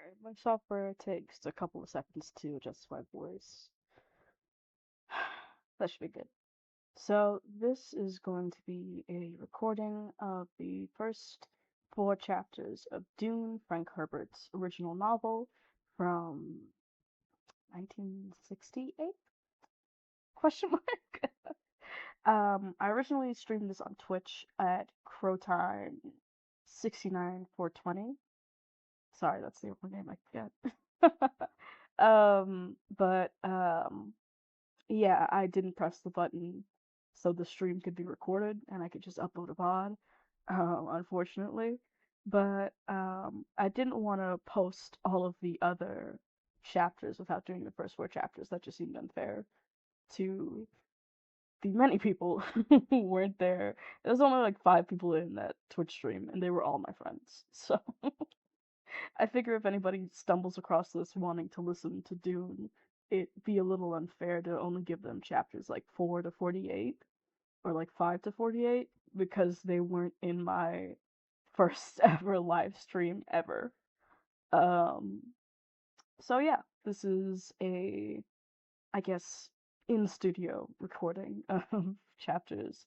Alright, my software takes a couple of seconds to adjust my voice. That should be good. So, this is going to be a recording of the first four chapters of Dune, Frank Herbert's original novel from 1968? Question mark? I originally streamed this on Twitch at Crowtime 69420. Sorry, that's the only name I could get. But yeah, I didn't press the button so the stream could be recorded and I could just upload a VOD, unfortunately. But I didn't want to post all of the other chapters without doing the first four chapters. That just seemed unfair to the many people who weren't there. There was only like five people in that Twitch stream, and they were all my friends. So I figure if anybody stumbles across this wanting to listen to Dune, it'd be a little unfair to only give them chapters like 4 to 48 or like 5 to 48 because they weren't in my first ever live stream ever. Um, so yeah, this is a, I guess, in studio recording of chapters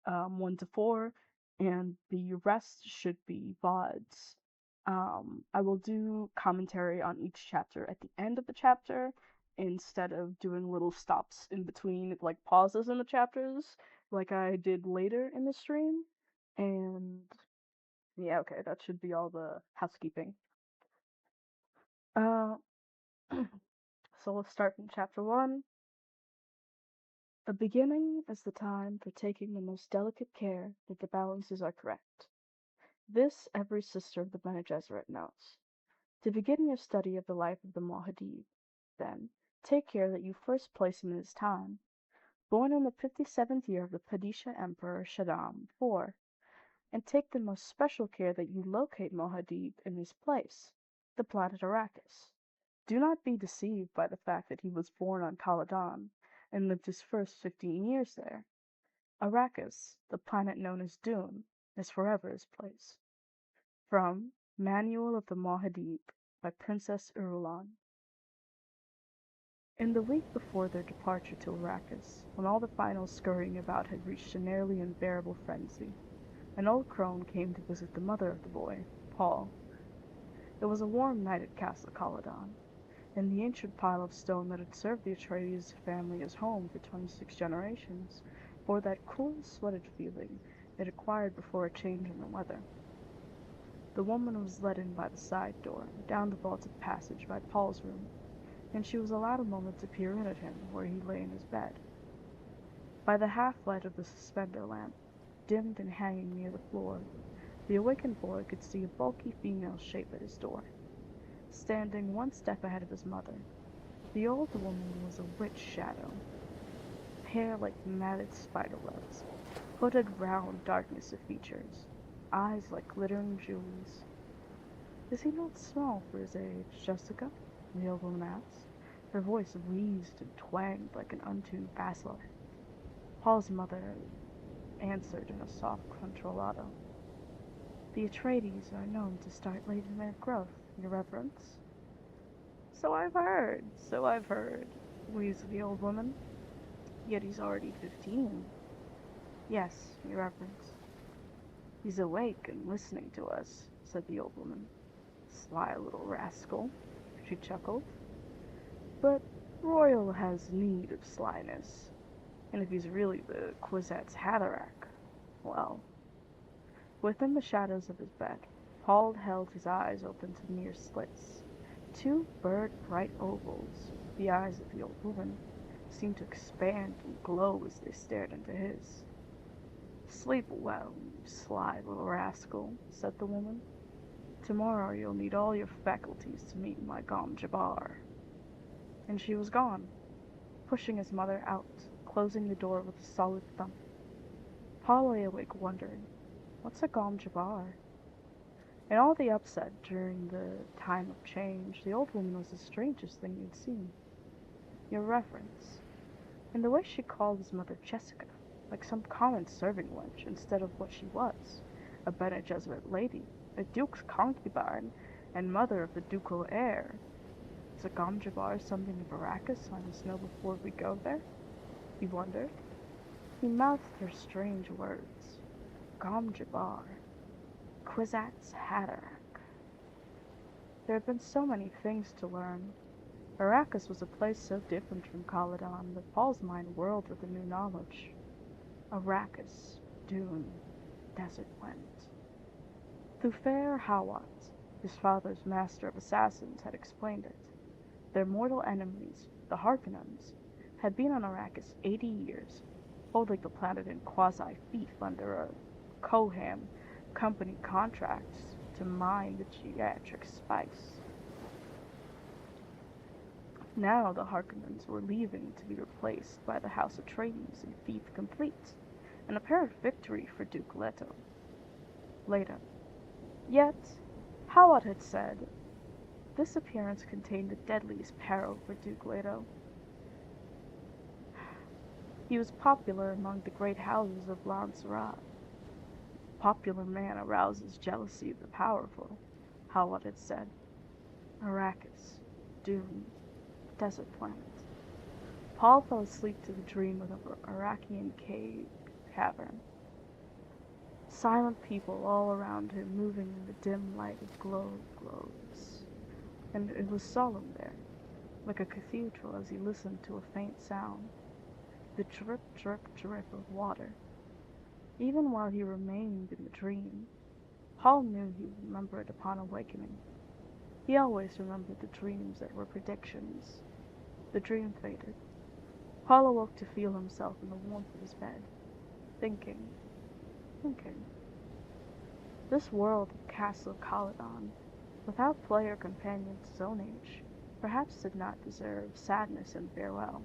1 to 4, and the rest should be VODs. I will do commentary on each chapter at the end of the chapter instead of doing little stops in between, like pauses in the chapters, like I did later in the stream. And yeah, okay, that should be all the housekeeping. Uh, so let's start from chapter 1. The beginning is the time for taking the most delicate care that the balances are correct. This every sister of the Bene Gesserit knows. To begin your study of the life of the Muad'Dib, then, take care that you first place him in his time. Born in the 57th year of the Padishah Emperor Shaddam IV, and take the most special care that you locate Muad'Dib in his place, the planet Arrakis. Do not be deceived by the fact that he was born on Caladan and lived his first 15 years there. Arrakis, the planet known as Dune, is forever his place. From Manual of the Muad'Dib by Princess Irulan. In the week before their departure to Arrakis, when all the final scurrying about had reached a nearly unbearable frenzy, an old crone came to visit the mother of the boy, Paul. It was a warm night at Castle Caladan, and the ancient pile of stone that had served the Atreides family as home for 26 generations bore that cool, sweated feeling it acquired before a change in the weather. The woman was led in by the side door, down the vaulted passage by Paul's room, and she was allowed a moment to peer in at him where he lay in his bed. By the half-light of the suspender lamp, dimmed and hanging near the floor, the awakened boy could see a bulky female shape at his door. Standing one step ahead of his mother, the old woman was a witch shadow, hair like matted spider webs, hooded round darkness of features, eyes like glittering jewels. "Is he not small for his age, Jessica?" the old woman asked. Her voice wheezed and twanged like an untuned bassline. Paul's mother answered in a soft contralto. "The Atreides are known to start late in their growth, your reverence." So I've heard," wheezed the old woman. "Yet he's already 15. "Yes, your reverence." "He's awake and listening to us," said the old woman. "Sly little rascal," she chuckled. "But Royal has need of slyness, and if he's really the Kwisatz Haderach, well." Within the shadows of his bed, Paul held his eyes open to mere slits. Two bright ovals, the eyes of the old woman, seemed to expand and glow as they stared into his. "Sleep well, you sly little rascal," said the woman. "Tomorrow you'll need all your faculties to meet my Gom Jabbar." And she was gone, pushing his mother out, closing the door with a solid thump. Paul lay awake wondering, what's a Gom Jabbar? In all the upset during the time of change, the old woman was the strangest thing he'd seen. "Your reverence," and the way she called his mother Jessica, like some common serving wench instead of what she was, a Bene Gesserit lady, a duke's concubine, and mother of the ducal heir. Is a Gamjabar something of Arrakis I must know before we go there? He wondered. He mouthed her strange words. Gamjabar. Kwisatz Haderach. There had been so many things to learn. Arrakis was a place so different from Caladan that Paul's mind whirled with a new knowledge. Arrakis, Dune, desert wind. Thufir Hawat, his father's master of assassins, had explained it. Their mortal enemies, the Harkonnens, had been on Arrakis 80 years, holding the planet in quasi-fief under a Koham company contract to mine the geatric spice. Now the Harkonnens were leaving to be replaced by the House Atreides in fief complete, an apparent victory for Duke Leto. Later. Yet, Hawat had said, this appearance contained the deadliest peril for Duke Leto. He was popular among the great houses of Lanzarote. A popular man arouses jealousy of the powerful, Hawat had said. Arrakis, Dune, desert planet. Paul fell asleep to the dream of the Arakian cave cavern. Silent people all around him moving in the dim light of globes. And it was solemn there, like a cathedral as he listened to a faint sound, the drip, drip, drip of water. Even while he remained in the dream, Paul knew he would remember it upon awakening. He always remembered the dreams that were predictions. The dream faded. Paul awoke to feel himself in the warmth of his bed, thinking. This world of Castle Caladan, without player companions his own age, perhaps did not deserve sadness and farewell.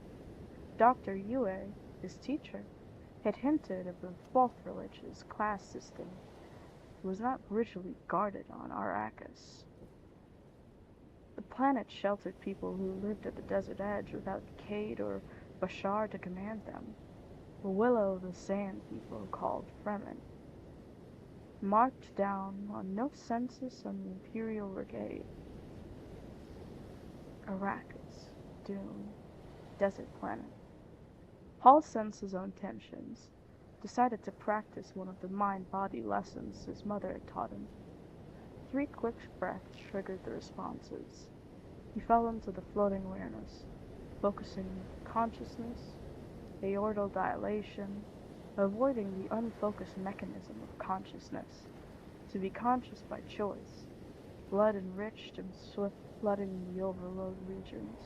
Dr. Yue, his teacher, had hinted of the Fourth-Religious class system. It was not rigidly guarded on Arrakis. The planet sheltered people who lived at the desert edge without Cade or Bashar to command them. The Willow the Sand people called Fremen. Marked down on no census on the Imperial Brigade. Arrakis, Dune, desert planet. Paul sensed his own tensions, decided to practice one of the mind-body lessons his mother had taught him. 3 quick breaths triggered the responses. He fell into the floating awareness, focusing consciousness, aortal dilation, avoiding the unfocused mechanism of consciousness, to be conscious by choice, blood enriched and swift flooding the overload regions.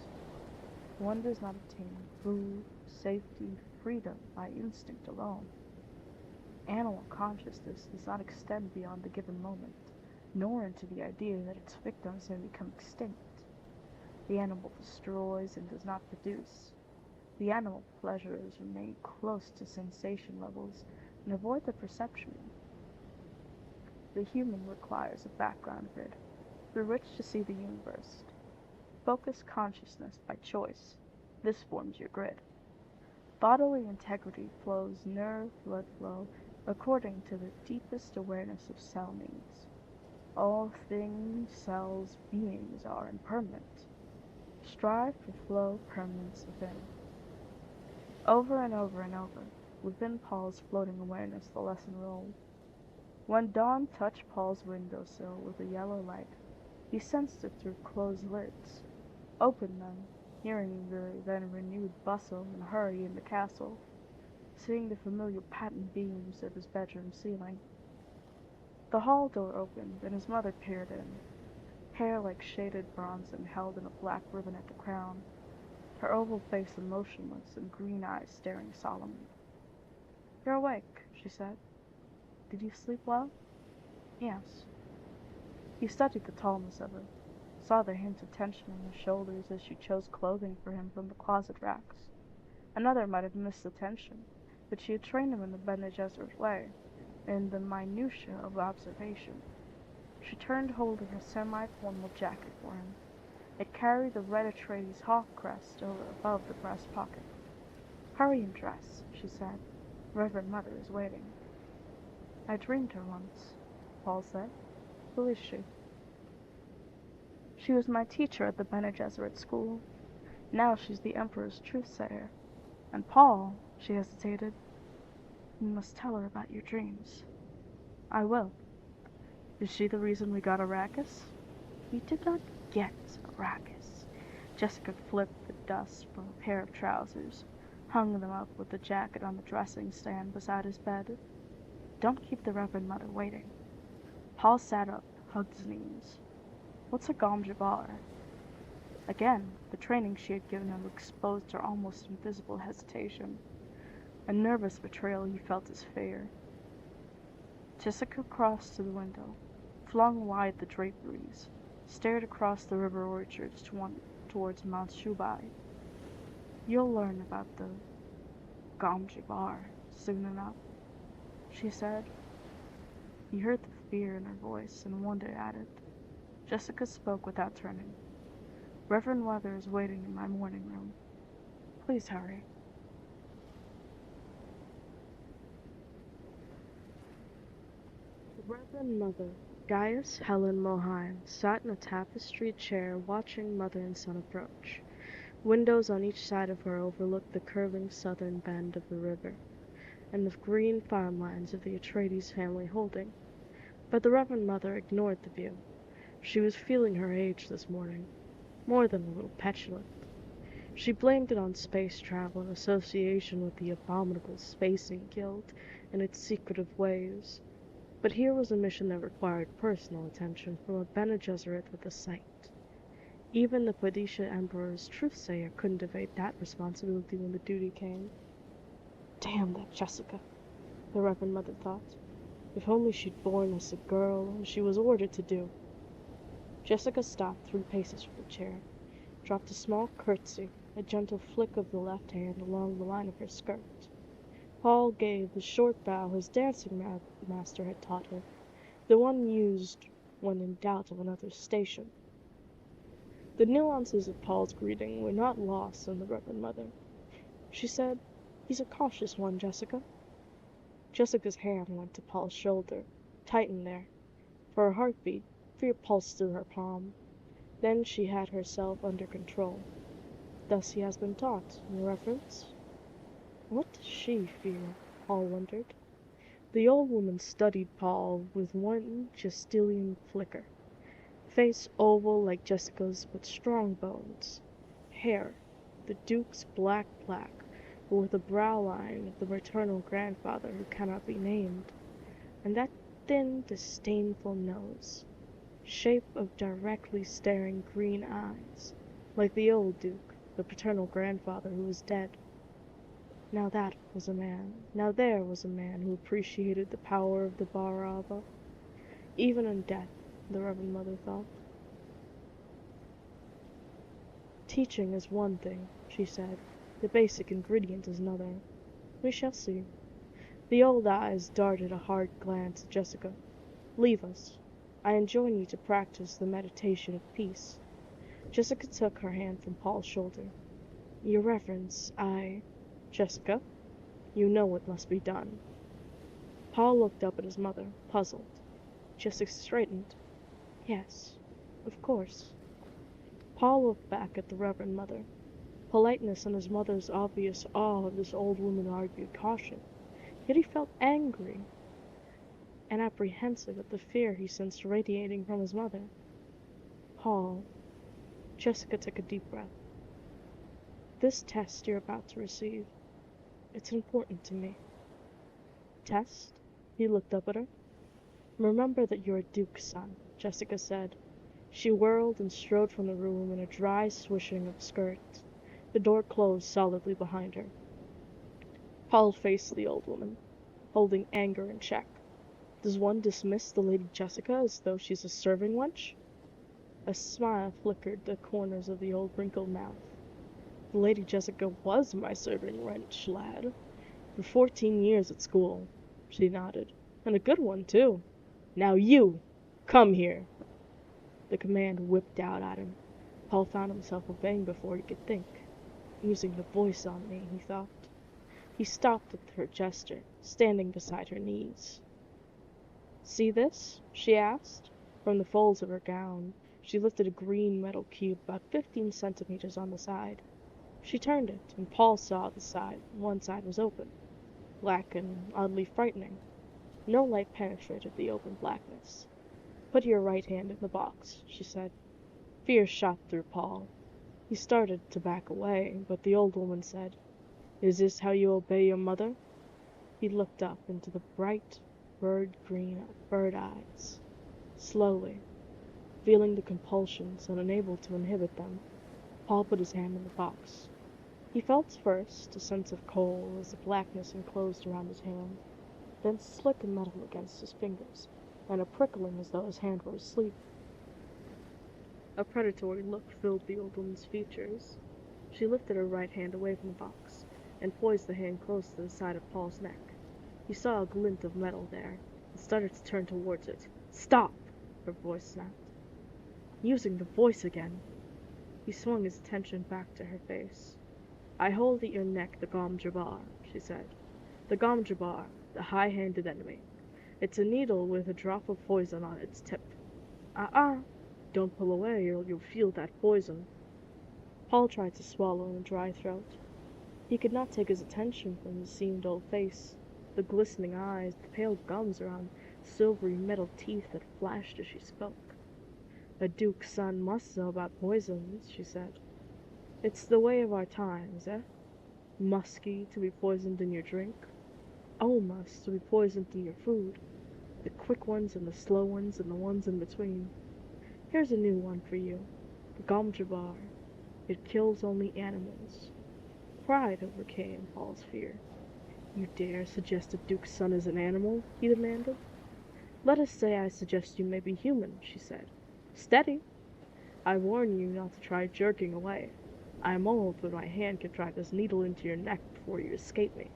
One does not obtain food, safety, freedom by instinct alone. Animal consciousness does not extend beyond the given moment, nor into the idea that its victims may become extinct. The animal destroys and does not produce. The animal pleasures remain close to sensation levels and avoid the perception. The human requires a background grid through which to see the universe. Focus consciousness by choice. This forms your grid. Bodily integrity flows nerve blood flow according to the deepest awareness of cell needs. All things, cells, beings are impermanent. Strive for flow permanence within. Over and over and over, within Paul's floating awareness the lesson rolled. When dawn touched Paul's windowsill with a yellow light, he sensed it through closed lids, opened them, hearing the then renewed bustle and hurry in the castle, seeing the familiar patent beams of his bedroom ceiling. The hall door opened, and his mother peered in, hair like shaded bronze and held in a black ribbon at the crown, her oval face emotionless and green eyes staring solemnly. "You're awake," she said. "Did you sleep well?" "Yes." He studied the tallness of her, saw the hint of tension in her shoulders as she chose clothing for him from the closet racks. Another might have missed the tension, but she had trained him in the Bene Gesserit way, in the minutiae of observation. She turned holding a semi-formal jacket for him. It carried the red Atreides hawk crest above the breast pocket. "Hurry and dress," she said. "Reverend Mother is waiting." "I dreamed her once," Paul said. "Who is she?" She was my teacher at the Bene Gesserit school. Now she's the Emperor's truthsayer. And Paul, she hesitated, you must tell her about your dreams. I will. Is she the reason we got Arrakis? We did not get Arrakis. Jessica flipped the dust from a pair of trousers, hung them up with the jacket on the dressing stand beside his bed. Don't keep the Reverend Mother waiting. Paul sat up, hugged his knees. What's a Gom Jabbar? Again, the training she had given him exposed her almost invisible hesitation. A nervous betrayal he felt his fear. Jessica crossed to the window, flung wide the draperies, stared across the river orchards towards Mount Shubai. You'll learn about the Gom Jabbar soon enough, she said. He heard the fear in her voice and wondered at it. Jessica spoke without turning. Reverend Mother is waiting in my morning room. Please hurry. The Reverend Mother, Gaius Helen Mohine, sat in a tapestried chair watching mother and son approach. Windows on each side of her overlooked the curving southern bend of the river, and the green farmlands of the Atreides family holding. But the Reverend Mother ignored the view. She was feeling her age this morning, more than a little petulant. She blamed it on space travel in association with the abominable Spacing Guild and its secretive ways. But here was a mission that required personal attention from a Bene Gesserit with a sight. Even the Padisha Emperor's truthsayer couldn't evade that responsibility when the duty came. Damn that Jessica, the Reverend Mother thought. If only she'd born as a girl, as she was ordered to do. Jessica stopped 3 paces from the chair, dropped a small curtsy, a gentle flick of the left hand along the line of her skirt. Paul gave the short bow his dancing master had taught her, the one used when in doubt of another's station. The nuances of Paul's greeting were not lost on the Reverend Mother. She said, "He's a cautious one, Jessica." Jessica's hand went to Paul's shoulder, tightened there. For a heartbeat, fear pulsed through her palm. Then she had herself under control. Thus he has been taught, Your Reverence. What does she fear? Paul wondered. The old woman studied Paul with one Justilian flicker. Face oval like Jessica's, but strong bones. Hair, the Duke's black, but with a brow line of the maternal grandfather who cannot be named. And that thin, disdainful nose. Shape of directly staring green eyes, like the old Duke, the paternal grandfather who was dead. Now that was a man. Now there was a man who appreciated the power of the Baraba. Even in death, the Reverend Mother thought. Teaching is one thing, she said. The basic ingredient is another. We shall see. The old eyes darted a hard glance at Jessica. Leave us. I enjoin you to practice the meditation of peace. Jessica took her hand from Paul's shoulder. Your Reverence, Jessica, you know what must be done. Paul looked up at his mother, puzzled. Jessica straightened. Yes, of course. Paul looked back at the Reverend Mother. Politeness and his mother's obvious awe of this old woman argued caution. Yet he felt angry and apprehensive at the fear he sensed radiating from his mother. Paul. Jessica took a deep breath. This test you're about to receive, it's important to me. Test? He looked up at her. Remember that you're a Duke's son, Jessica said. She whirled and strode from the room in a dry swishing of skirts. The door closed solidly behind her. Paul faced the old woman, holding anger in check. Does one dismiss the Lady Jessica as though she's a serving wench? A smile flickered the corners of the old wrinkled mouth. The Lady Jessica was my serving wench, lad. For 14 years at school, she nodded. And a good one, too. Now you, come here. The command whipped out at him. Paul found himself obeying before he could think. Using the voice on me, he thought. He stopped at her gesture, standing beside her knees. See this? She asked. From the folds of her gown, she lifted a green metal cube about 15 centimeters on the side. She turned it, and Paul saw one side was open, black and oddly frightening. No light penetrated the open blackness. "Put your right hand in the box," she said. Fear shot through Paul. He started to back away, but the old woman said, "Is this how you obey your mother?" He looked up into the bright, bird-green bird eyes. Slowly, feeling the compulsions and unable to inhibit them, Paul put his hand in the box. He felt first a sense of cold as the blackness enclosed around his hand, then slick metal against his fingers, and a prickling as though his hand were asleep. A predatory look filled the old woman's features. She lifted her right hand away from the box, and poised the hand close to the side of Paul's neck. He saw a glint of metal there, and started to turn towards it. "Stop!" her voice snapped. Using the voice again! He swung his attention back to her face. "I hold at your neck the Gom Jabbar," she said. "The Gom Jabbar, the high-handed enemy. It's a needle with a drop of poison on its tip. Ah! Don't pull away or you'll feel that poison." Paul tried to swallow in a dry throat. He could not take his attention from the seamed old face, the glistening eyes, the pale gums around silvery metal teeth that flashed as she spoke. "A duke's son must know about poisons," she said. "It's the way of our times, eh? Musky to be poisoned in your drink, almost to be poisoned in your food, the quick ones and the slow ones and the ones in between. Here's a new one for you, the Gom Jabbar. It kills only animals." Pride overcame Paul's fear. "You dare suggest a duke's son is an animal?" he demanded. "Let us say I suggest you may be human," she said. "Steady! I warn you not to try jerking away. I am old, but my hand can drive this needle into your neck before you escape me."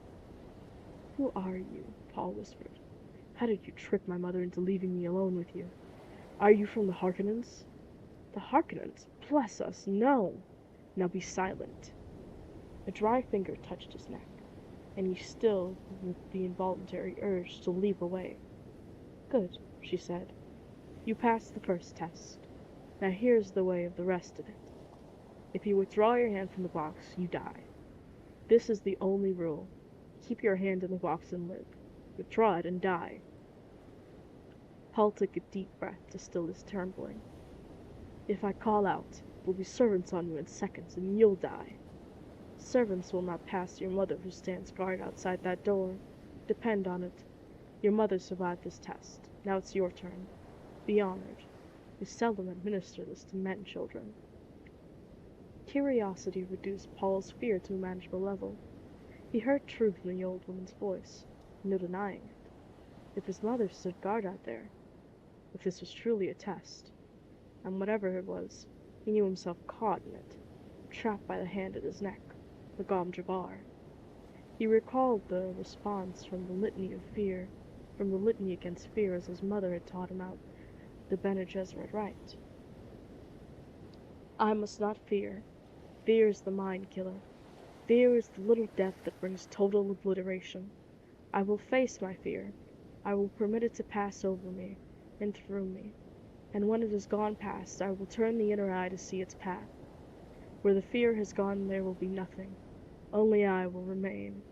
"Who are you?" Paul whispered. "How did you trick my mother into leaving me alone with you? Are you from the Harkonnens?" "The Harkonnens? Bless us, no! Now be silent." A dry finger touched his neck, and he stilled with the involuntary urge to leap away. "Good," she said. "You passed the first test. Now here's the way of the rest of it. If you withdraw your hand from the box, you die. This is the only rule. Keep your hand in the box and live. Withdraw it and die." Paul took a deep breath to still his trembling. "If I call out, there'll be servants on you in seconds, and you'll die. Servants will not pass your mother who stands guard outside that door. Depend on it. Your mother survived this test. Now it's your turn. Be honored. We seldom administer this to men children." Curiosity reduced Paul's fear to a manageable level. He heard truth in the old woman's voice, no denying it. If his mother stood guard out there, if this was truly a test, and whatever it was, he knew himself caught in it, trapped by the hand at his neck, the Gom Jabbar. He recalled the response from the litany against fear as his mother had taught him out the Bene Gesserit rite. "I must not fear. Fear is the mind killer. Fear is the little death that brings total obliteration. I will face my fear. I will permit it to pass over me and through me, and when it has gone past, I will turn the inner eye to see its path. Where the fear has gone there will be nothing. Only I will remain."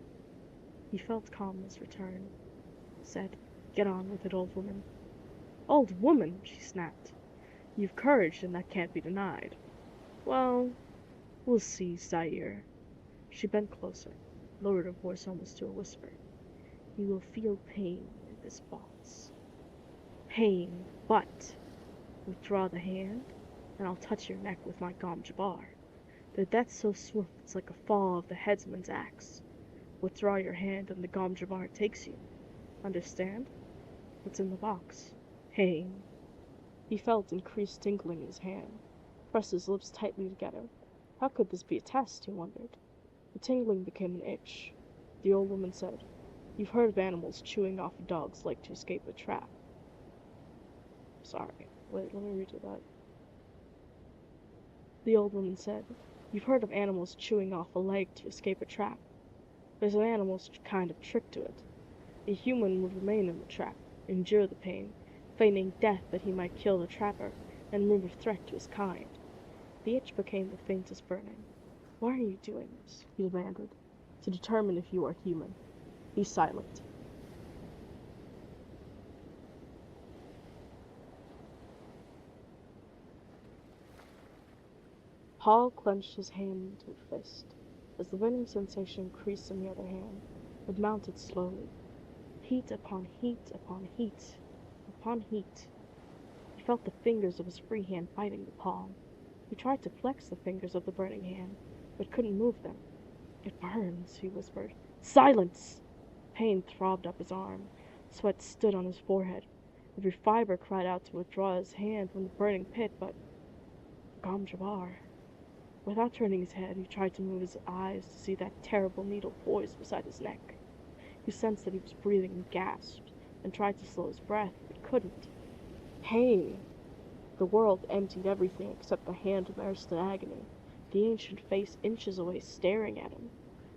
He felt calmness return. Said, "Get on with it, old woman." "Old woman!" she snapped. "You've courage, and that can't be denied." "Well, we'll see, sire." She bent closer, lowered her voice almost to a whisper. "You will feel pain in this box. Pain, but withdraw the hand, and I'll touch your neck with my Gom Jabbar. The death's so swift it's like a fall of the headsman's axe. Withdraw your hand, and the Gom Jabbar takes you. Understand? What's in the box? Pain." He felt increased tingling in his hand, pressed his lips tightly together. How could this be a test, he wondered. The tingling became an itch. The old woman said, "You've heard of animals chewing off a dog's leg to escape a trap." Sorry, wait, let me redo that. The old woman said, "You've heard of animals chewing off a leg to escape a trap. There's an animal kind of trick to it. A human would remain in the trap, endure the pain, feigning death that he might kill the trapper and remove a threat to his kind. The itch became the faintest burning. Why are you doing this? He demanded. To determine if you are human. Be silent. Paul clenched his hand into a fist. As the burning sensation increased in the other hand, it mounted slowly. Heat upon heat upon heat upon heat. He felt the fingers of his free hand biting the palm. He tried to flex the fingers of the burning hand, but couldn't move them. It burns, he whispered. Silence! Pain throbbed up his arm. Sweat stood on his forehead. Every fiber cried out to withdraw his hand from the burning pit, but Gom Jabbar. Without turning his head, he tried to move his eyes to see that terrible needle poised beside his neck. He sensed that he was breathing in gasps, and tried to slow his breath, but couldn't. Pain! The world emptied everything except the hand immersed in agony, the ancient face inches away staring at him.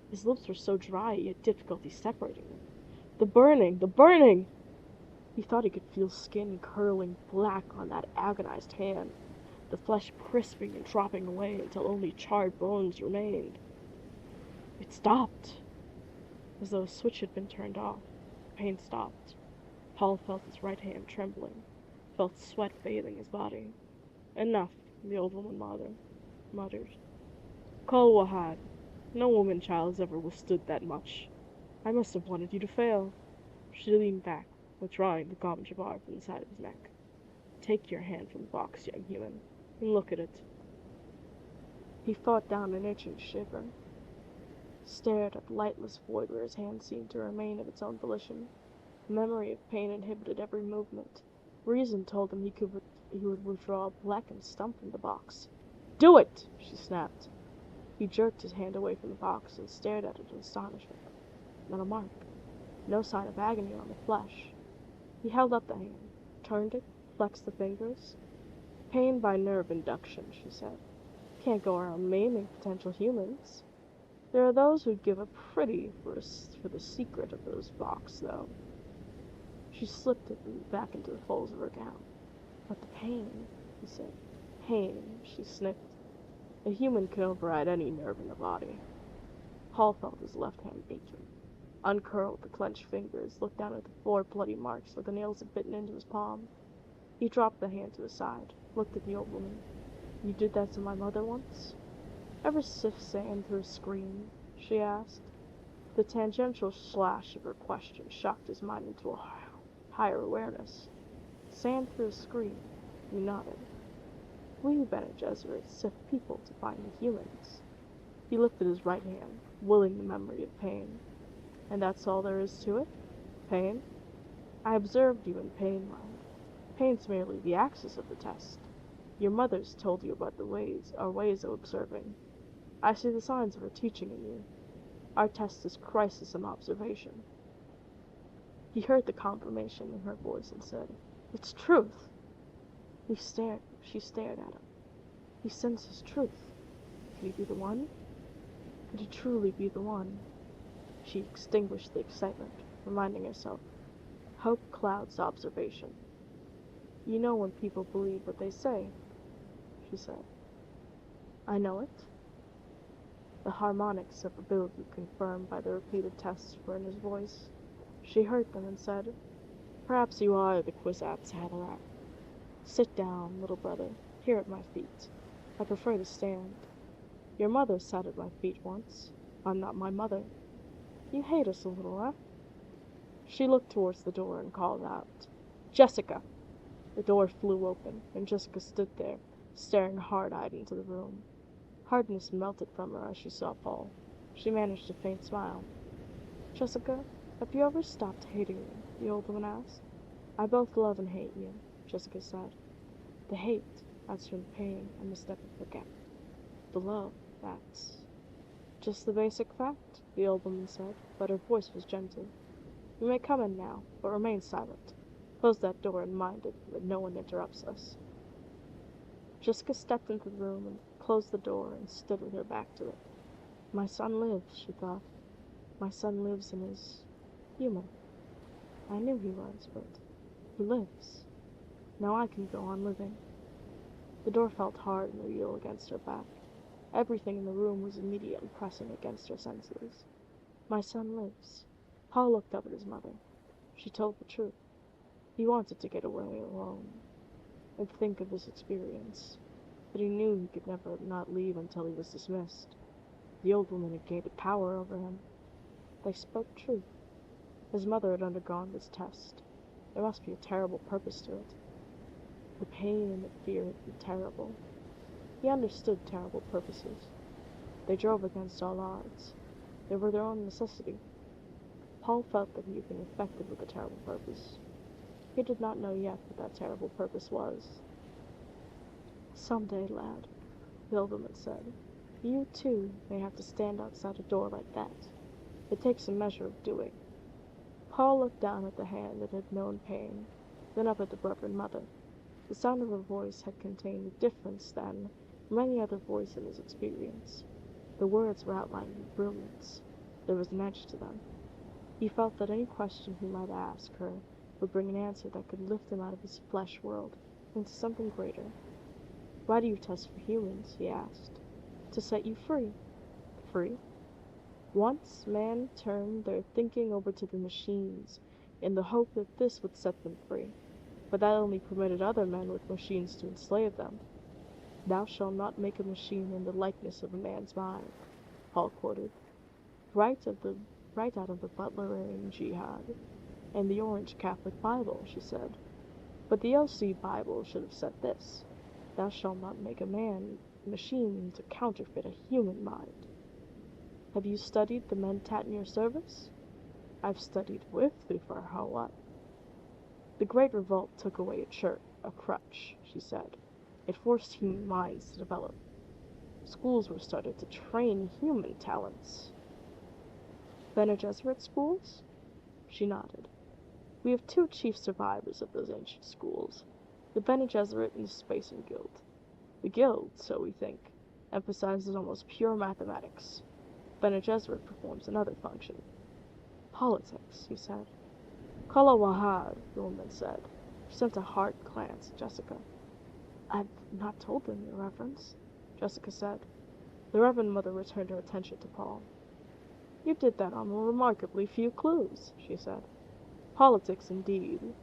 His lips were so dry he had difficulty separating them. The burning! The burning! He thought he could feel skin curling black on that agonized hand, the flesh crisping and dropping away until only charred bones remained. It stopped, as though a switch had been turned off. The pain stopped. Paul felt his right hand trembling, felt sweat bathing his body. Enough, the old woman muttered. Call Wahad. No woman child has ever withstood that much. I must have wanted you to fail. She leaned back, withdrawing the Gom Jabbar from the side of his neck. Take your hand from the box, young human, and look at it. He fought down an itching shiver, stared at the lightless void where his hand seemed to remain of its own volition. The memory of pain inhibited every movement. Reason told him he would withdraw a blackened stump from the box. Do it! She snapped. He jerked his hand away from the box and stared at it in astonishment. Not a mark. No sign of agony on the flesh. He held up the hand, turned it, flexed the fingers. Pain by nerve induction, she said. Can't go around maiming potential humans. There are those who'd give a pretty for the secret of those box, though. She slipped it back into the folds of her gown. But the pain, he said. Pain, she sniffed. A human can override any nerve in the body. Paul felt his left hand aching. Uncurled the clenched fingers, looked down at the 4 bloody marks where the nails had bitten into his palm. He dropped the hand to his side, looked at the old woman. You did that to my mother once? Ever sift sand through a screen? She asked. The tangential slash of her question shocked his mind into a higher awareness. Sand through a screen, he nodded. We Bene Gesserits sift people to find the humans. He lifted his right hand, willing the memory of pain. And that's all there is to it? Pain? I observed you in pain, mind. Pain's merely the axis of the test. Your mother's told you about our ways of observing. I see the signs of her teaching in you. Our test is crisis and observation. He heard the confirmation in her voice and said, It's truth. She stared at him. He senses truth. Could he be the one? Could he truly be the one? She extinguished the excitement, reminding herself, hope clouds observation. You know when people believe what they say, she said. I know it. The harmonics of ability confirmed by the repeated tests were in his voice. She heard them and said, Perhaps you are the Kwisatz Haderach. Sit down, little brother, here at my feet. I prefer to stand. Your mother sat at my feet once. I'm not my mother. You hate us a little, eh? She looked towards the door and called out, Jessica! The door flew open, and Jessica stood there, staring hard-eyed into the room. Hardness melted from her as she saw Paul. She managed a faint smile. Jessica, have you ever stopped hating me? The old woman asked. I both love and hate you, Jessica said. The hate, that's from the pain I must never forget. The love, that's just the basic fact, the old woman said, but her voice was gentle. You may come in now, but remain silent. Close that door and mind it, that no one interrupts us. Jessica stepped into the room and closed the door and stood with her back to it. My son lives, she thought. My son lives and is human. I knew he was, but he lives. Now I can go on living. The door felt hard and real against her back. Everything in the room was immediately pressing against her senses. My son lives. Paul looked up at his mother. She told the truth. He wanted to get away alone and think of his experience, but he knew he could never not leave until he was dismissed. The old woman had gained power over him. They spoke truth. His mother had undergone this test. There must be a terrible purpose to it. The pain and the fear had been terrible. He understood terrible purposes. They drove against all odds. They were their own necessity. Paul felt that he had been infected with a terrible purpose. He did not know yet what that terrible purpose was. "Someday, lad," the old woman said, "you, too, may have to stand outside a door like that. It takes a measure of doing." Paul looked down at the hand that had known pain, then up at the Reverend Mother. The sound of her voice had contained a difference then from any other voice in his experience. The words were outlined with brilliance. There was an edge to them. He felt that any question he might ask her would bring an answer that could lift him out of his flesh world into something greater. "Why do you test for humans?" he asked. "To set you free." "Free?" "Once man turned their thinking over to the machines in the hope that this would set them free, but that only permitted other men with machines to enslave them. 'Thou shalt not make a machine in the likeness of a man's mind,'" Paul quoted. Right out of the Butlerian Jihad and the Orange Catholic Bible, she said. But the OC Bible should have said this: "Thou shalt not make a machine to counterfeit a human mind." "Have you studied the mentat in your service?" "I've studied with thee for how what?" "The Great Revolt took away a crutch," she said. "It forced human minds to develop. Schools were started to train human talents." "Bene Gesserit schools?" She nodded. "We have two chief survivors of those ancient schools, the Bene Gesserit and the Spacing Guild. The Guild, so we think, emphasizes almost pure mathematics. Bene Gesserit performs another function." "Politics," he said. "Kala Wahad," the woman said. She sent a hard glance at Jessica. "I've not told them, Your Reverence," Jessica said. The Reverend Mother returned her attention to Paul. "You did that on remarkably few clues," she said. "Politics, indeed.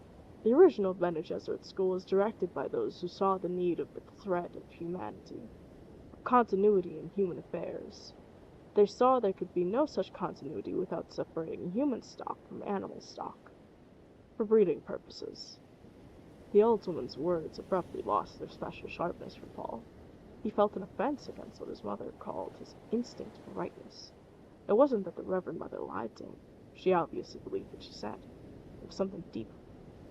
The original Bene Gesserit school was directed by those who saw the need of the thread of humanity, of continuity in human affairs. They saw there could be no such continuity without separating human stock from animal stock, for breeding purposes." The old woman's words abruptly lost their special sharpness for Paul. He felt an offense against what his mother called his instinct for rightness. It wasn't that the Reverend Mother lied to him. She obviously believed what she said. It was something deeper,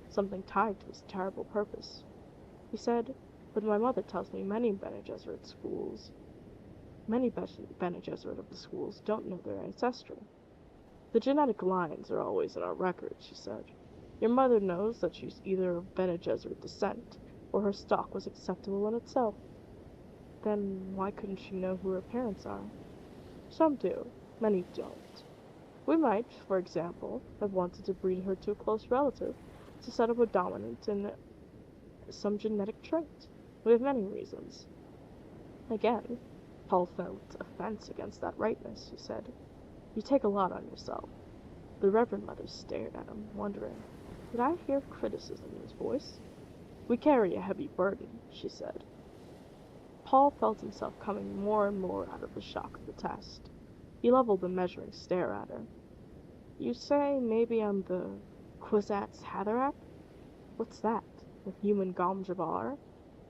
something tied to his terrible purpose. He said, "But my mother tells me many Bene Gesserit of the schools don't know their ancestry. The genetic lines are always in our records," she said. "Your mother knows that she's either of Bene Gesserit descent, or her stock was acceptable in itself." "Then why couldn't she know who her parents are?" "Some do, many don't. We might, for example, have wanted to breed her to a close relative, to set up a dominant in some genetic trait. We have many reasons." Again, Paul felt offense against that rightness. He said, "You take a lot on yourself." The Reverend Mother stared at him, wondering. Did I hear criticism in his voice? "We carry a heavy burden," she said. Paul felt himself coming more and more out of the shock of the test. He leveled a measuring stare at her. "You say maybe I'm the Kwisatz Haderach? What's that? The human Gom Jabbar?"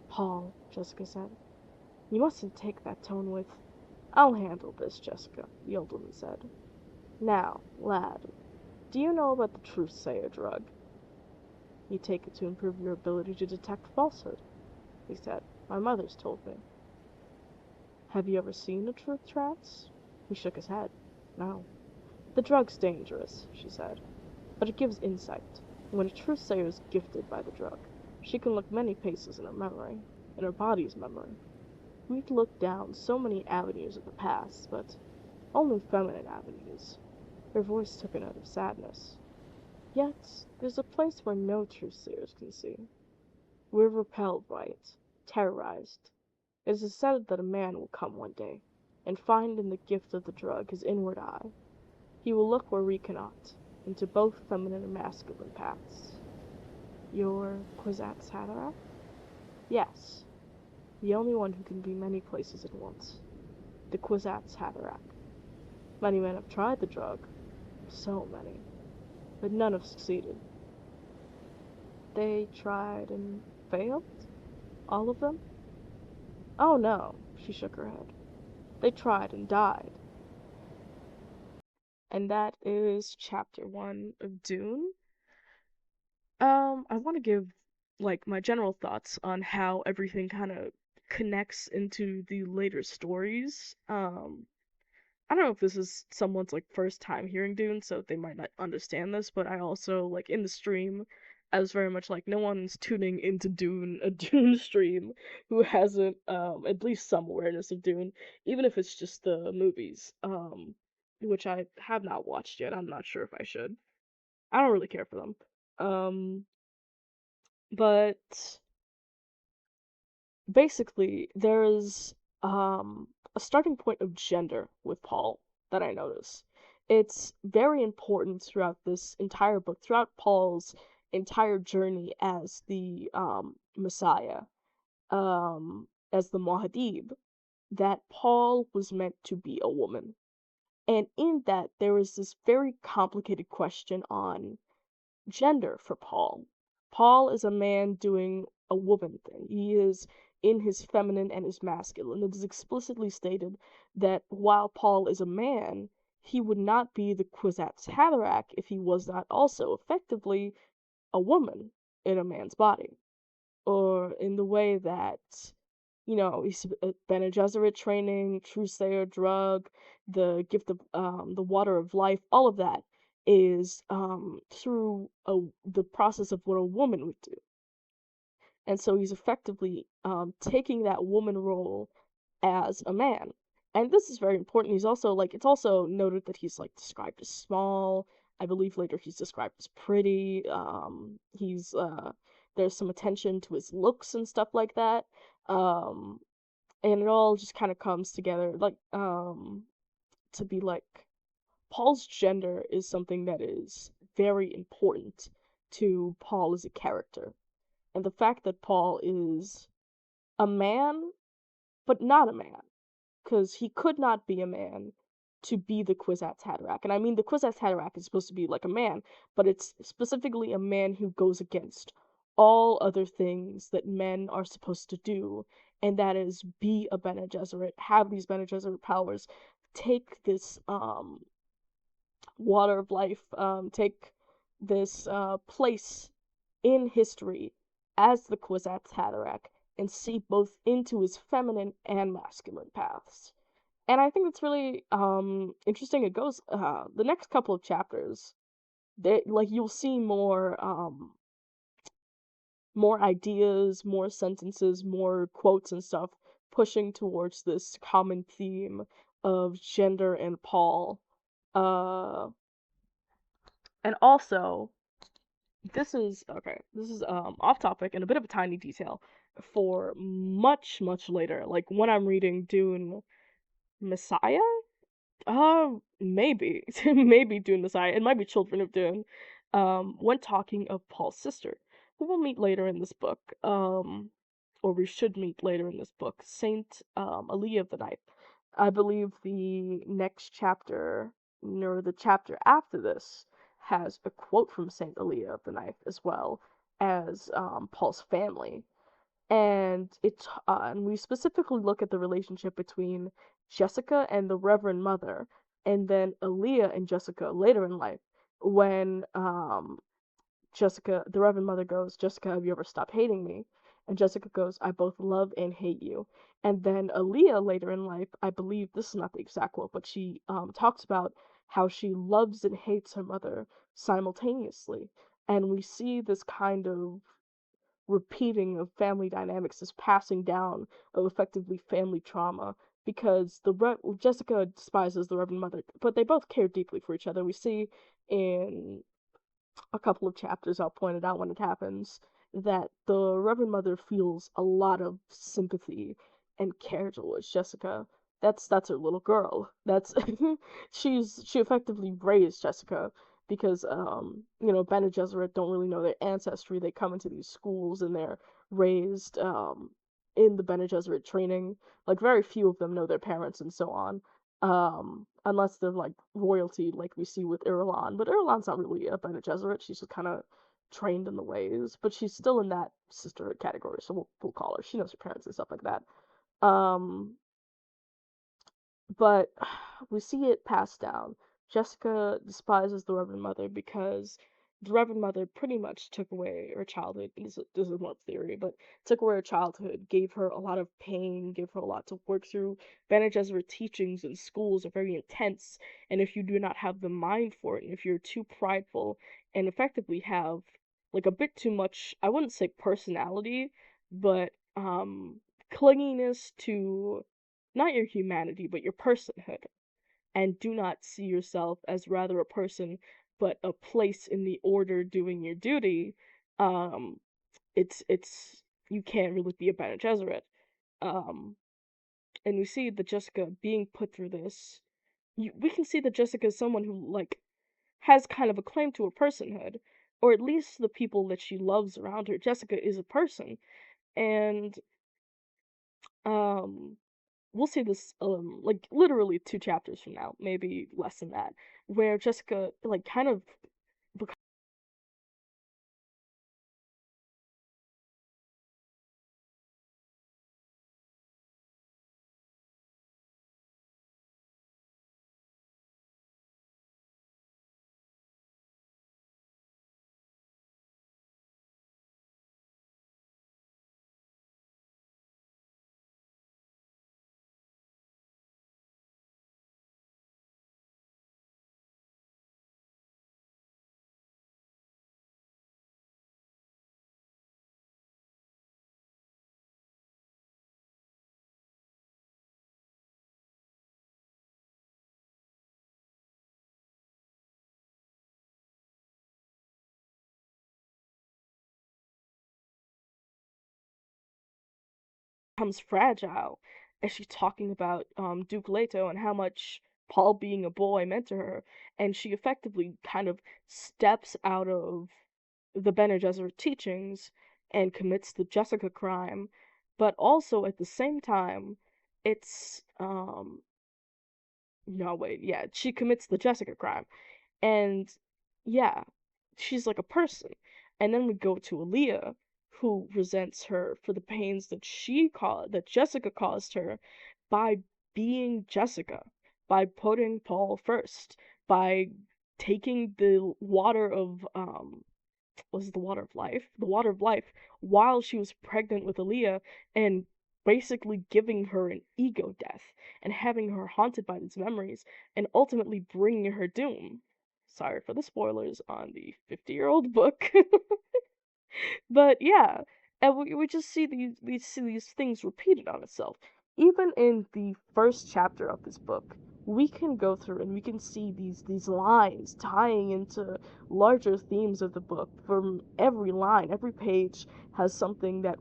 "Paul," Jessica said, "you mustn't take that tone with—" "I'll handle this, Jessica," the old woman said. "Now, lad, do you know about the Truth-Sayer drug?" "You take it to improve your ability to detect falsehood," he said. "My mother's told me." "Have you ever seen a truth trance?" He shook his head. "No." "The drug's dangerous," she said, "but it gives insight. When a truth-sayer is gifted by the drug, she can look many paces in her memory, in her body's memory. We'd look down so many avenues of the past, but only feminine avenues." Her voice took a note of sadness. "Yet, there's a place where no truth-sayers can see." We're repelled by it, terrorized. It is said that a man will come one day, and find in the gift of the drug his inward eye. He will look where we cannot, into both feminine and masculine paths. Your Kwisatz Haderach? Yes, the only one who can be many places at once. The Kwisatz Haderach. Many men have tried the drug, so many, but none have succeeded. They tried and failed? All of them? Oh no, she shook her head. They tried and died. And that is chapter one of Dune. I want to give like my general thoughts on how everything kind of connects into the later stories. I don't know if this is someone's like first time hearing Dune, so they might not understand this, but I also like in the stream, I was very much like no one's tuning into Dune, a Dune stream, who hasn't at least some awareness of Dune, even if it's just the movies, which I have not watched yet. I'm not sure if I should. I don't really care for them. Um, but basically there is a starting point of gender with Paul that I notice. It's very important throughout this entire book, throughout Paul's entire journey as the Messiah, as the Muad'Dib, that Paul was meant to be a woman. And in that, there is this very complicated question on gender for Paul. Paul is a man doing a woman thing. He is in his feminine and his masculine. It is explicitly stated that while Paul is a man, he would not be the Kwisatz Haderach if he was not also effectively a woman in a man's body, or in the way that he's Bene Gesserit training, Trusair drug, the gift of the water of life, all of that is through the process of what a woman would do. And so he's effectively taking that woman role as a man. And this is very important. He's also like it's also noted that he's like described as small. I believe later he's described as pretty. He's there's some attention to his looks and stuff like that. Um, and it all just kind of comes together like to be like Paul's gender is something that is very important to Paul as a character. And the fact that Paul is a man but not a man, because he could not be a man to be the Kwisatz Haderach. And I mean, the Kwisatz Haderach is supposed to be like a man, but it's specifically a man who goes against all other things that men are supposed to do, and that is be a Bene Gesserit, have these Bene Gesserit powers, take this water of life, take this place in history as the Kwisatz Haderach and see both into his feminine and masculine paths. And I think it's really interesting. It goes the next couple of chapters. They like you'll see more ideas, more sentences, more quotes and stuff pushing towards this common theme of gender and Paul. Uh, and also this is off topic and a bit of a tiny detail for much later. Like when I'm reading Dune Messiah? Maybe. Maybe Dune Messiah. It might be Children of Dune. When talking of Paul's sister, who we'll meet later in this book, or we should meet later in this book, Saint Aaliyah of the Knife. I believe the next chapter, or the chapter after this, has a quote from Saint Aaliyah of the Knife as well as Paul's family. And we specifically look at the relationship between Jessica and the Reverend Mother, and then Aaliyah and Jessica later in life, when the Reverend Mother goes, Jessica, have you ever stopped hating me? And Jessica goes, I both love and hate you. And then Aaliyah later in life, I believe this is not the exact quote, but she talks about how she loves and hates her mother simultaneously. And we see this kind of repeating of family dynamics, this passing down of effectively family trauma, because Jessica despises the Reverend Mother, but they both care deeply for each other. We see in a couple of chapters, I'll point it out when it happens, that the Reverend Mother feels a lot of sympathy and care towards Jessica. That's her little girl. That's she effectively raised Jessica because Bene Gesserit don't really know their ancestry. They come into these schools and they're raised in the Bene Gesserit training. Like very few of them know their parents and so on. Unless they're like royalty, like we see with Irulan. But Irulan's not really a Bene Gesserit. She's just kind of trained in the ways, but she's still in that sisterhood category, so we'll call her. She knows her parents and stuff like that. Um, but we see it passed down. Jessica despises the Reverend Mother because the Reverend Mother pretty much took away her childhood. This is one theory, but took away her childhood, gave her a lot of pain, gave her a lot to work through. Bene Gesserit teachings in schools are very intense, and if you do not have the mind for it, and if you're too prideful and effectively have like a bit too much, I wouldn't say personality, but clinginess to not your humanity, but your personhood, and do not see yourself as rather a person, but a place in the order doing your duty, um, it's you can't really be a Bene Gesserit. Um, and we see that Jessica being put through this. We can see that Jessica is someone who like has kind of a claim to her personhood, or at least the people that she loves around her. Jessica is a person, and um we'll see this like literally 2 chapters from now, maybe less than that, where Jessica like kind of becomes fragile as she's talking about Duke Leto and how much Paul being a boy meant to her, and she effectively kind of steps out of the Bene Gesserit teachings and commits the Jessica crime, but also at the same time, it's no wait, yeah, she commits the Jessica crime. And yeah, she's like a person. And then we go to Aaliyah, who resents her for the pains that Jessica caused her by being Jessica, by putting Paul first, by taking the water of was it the water of life? The water of life while she was pregnant with Aaliyah and basically giving her an ego death and having her haunted by these memories and ultimately bringing her doom. Sorry for the spoilers on the 50-year-old book. But yeah, and we just see these things repeated on itself. Even in the first chapter of this book, we can go through and we can see these lines tying into larger themes of the book. From every line, every page has something that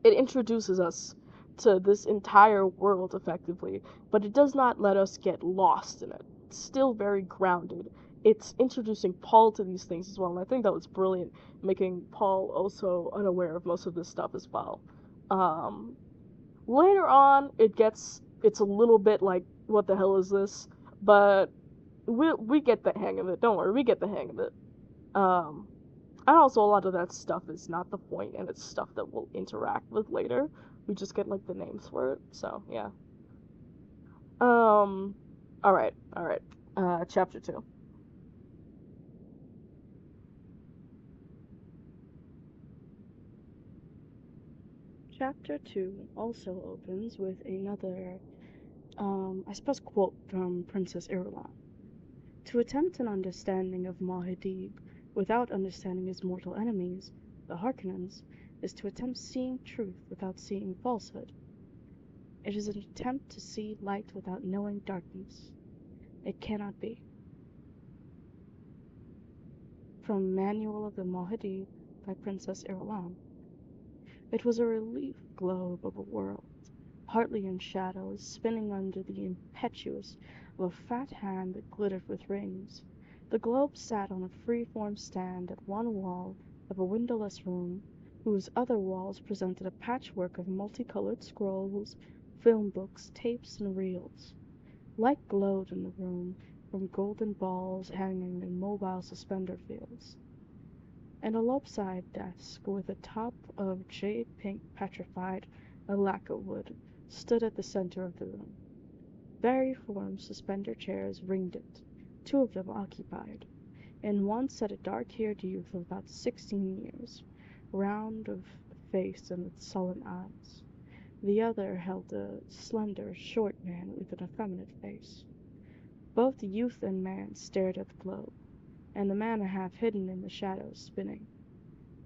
it introduces us to this entire world effectively, but it does not let us get lost in it. It's still very grounded. It's introducing Paul to these things as well, and I think that was brilliant, making Paul also unaware of most of this stuff as well. Um, Later on, it's a little bit like, what the hell is this? But we get the hang of it. Don't worry, we get the hang of it. Um, and also, a lot of that stuff is not the point, and it's stuff that we'll interact with later. We just get like the names for it. So yeah. Um. All right. All right. Chapter 2. Chapter 2 also opens with another, I suppose, quote from Princess Irulan. To attempt an understanding of Mahadib without understanding his mortal enemies, the Harkonnens, is to attempt seeing truth without seeing falsehood. It is an attempt to see light without knowing darkness. It cannot be. From Manual of the Mahadi, by Princess Irulan. It was a relief globe of a world, partly in shadows, spinning under the impetus of a fat hand that glittered with rings. The globe sat on a free-form stand at one wall of a windowless room, whose other walls presented a patchwork of multicolored scrolls, film books, tapes, and reels. Light glowed in the room from golden balls hanging in mobile suspender fields, and a lopsided desk with a top of jade-pink petrified lacquer wood stood at the center of the room. Variform suspender chairs ringed it, two of them occupied. In one sat a dark-haired youth of about 16 years, round of face and with sullen eyes. The other held a slender, short man with an effeminate face. Both youth and man stared at the globe, and the man half hidden in the shadows spinning.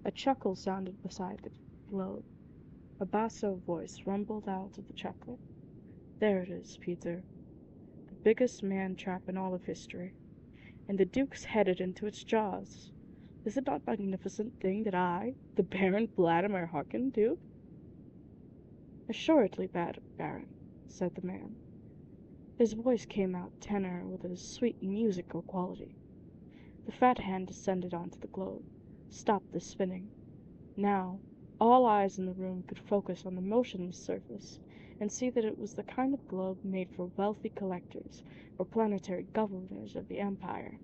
A chuckle sounded beside the globe. A basso voice rumbled out of the chuckle. "There it is, Peter. The biggest man-trap in all of history. And the Duke's headed into its jaws. Is it not a magnificent thing that I, the Baron Vladimir Harkin, do?" "Assuredly, Baron," said the man. His voice came out tenor with a sweet musical quality. The fat hand descended onto the globe, stopped the spinning. Now, all eyes in the room could focus on the motionless surface and see that it was the kind of globe made for wealthy collectors or planetary governors of the Empire.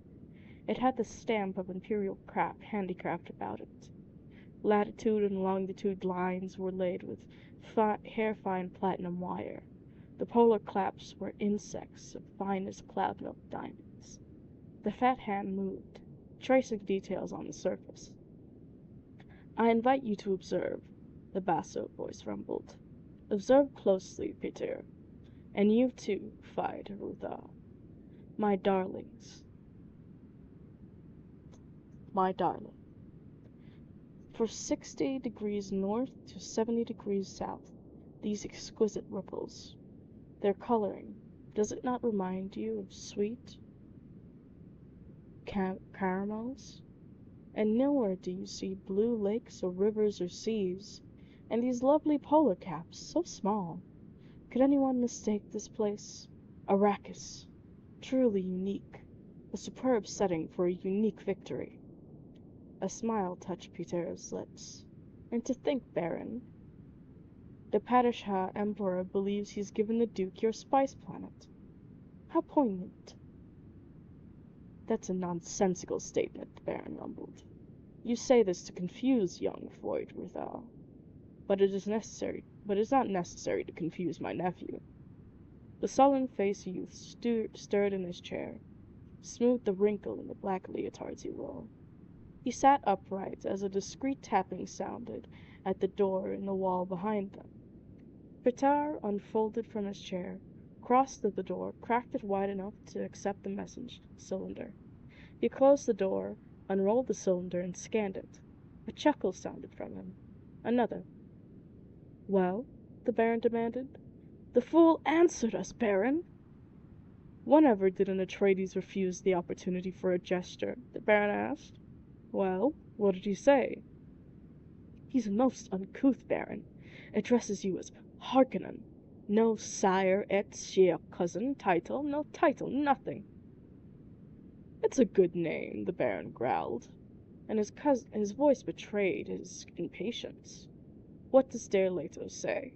It had the stamp of imperial handicraft about it. Latitude and longitude lines were laid with hair-fine platinum wire. The polar caps were insects of finest cloud-milk diamonds. The fat hand moved, tracing details on the surface. "I invite you to observe," the basso voice rumbled. "Observe closely, Peter. And you too, Fide Rutha. My darlings. My darling. For 60 degrees north to 70 degrees south, these exquisite ripples. Their coloring, does it not remind you of sweet caramels? And nowhere do you see blue lakes or rivers or seas, and these lovely polar caps, so small. Could anyone mistake this place? Arrakis. Truly unique. A superb setting for a unique victory." A smile touched Peter's lips. "And to think, Baron, the Padishah Emperor believes he's given the Duke your spice planet. How poignant." "That's a nonsensical statement," the Baron rumbled. "You say this to confuse young Floyd Ruthal, but it is not necessary to confuse my nephew." The sullen-faced youth stirred in his chair, smoothed the wrinkle in the black leotards he wore. He sat upright as a discreet tapping sounded at the door in the wall behind them. Petar unfolded from his chair, crossed to the door, cracked it wide enough to accept the message cylinder. He closed the door, unrolled the cylinder, and scanned it. A chuckle sounded from him. Another. "Well?" the Baron demanded. "The fool answered us, Baron!" "Whenever did an Atreides refuse the opportunity for a gesture?" the Baron asked. "Well, what did he say?" "He's most uncouth, Baron. Addresses you as Harkonnen. No sire, et cher cousin title, no title, nothing." "It's a good name," the Baron growled, and his voice betrayed his impatience. "What does Der Leto say?"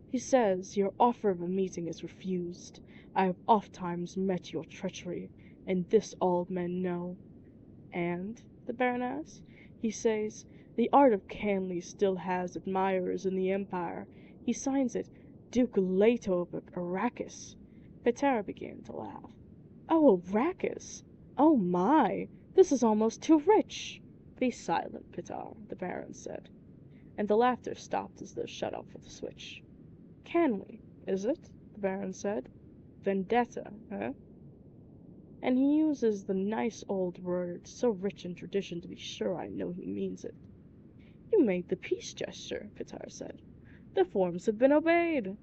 "He says your offer of a meeting is refused. I have ofttimes met your treachery, and this all men know." "And?" the Baron asked. "He says, the art of Canley still has admirers in the Empire. He signs it Duke Leto of Arrakis." Petara began to laugh. "Oh, Arrakis! Oh my! This is almost too rich!" "Be silent, Petar," the Baron said, and the laughter stopped as though shut off with a switch. "Canley, is it?" the Baron said. "Vendetta, eh? And he uses the nice old word, so rich in tradition to be sure I know he means it." "You made the peace gesture," Petar said. "The forms have been obeyed."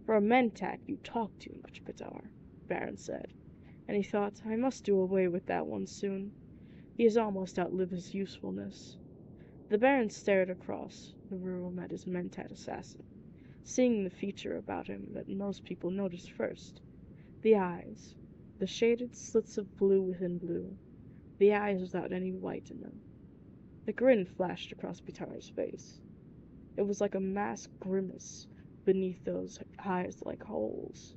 "For a mentat, you talk too much, Petar," the Baron said, and he thought, I must do away with that one soon. He has almost outlived his usefulness. The Baron stared across the room at his mentat assassin, seeing the feature about him that most people noticed first. The eyes. The shaded slits of blue within blue. The eyes without any white in them. The grin flashed across Pitar's face. It was like a masked grimace beneath those eyes like holes.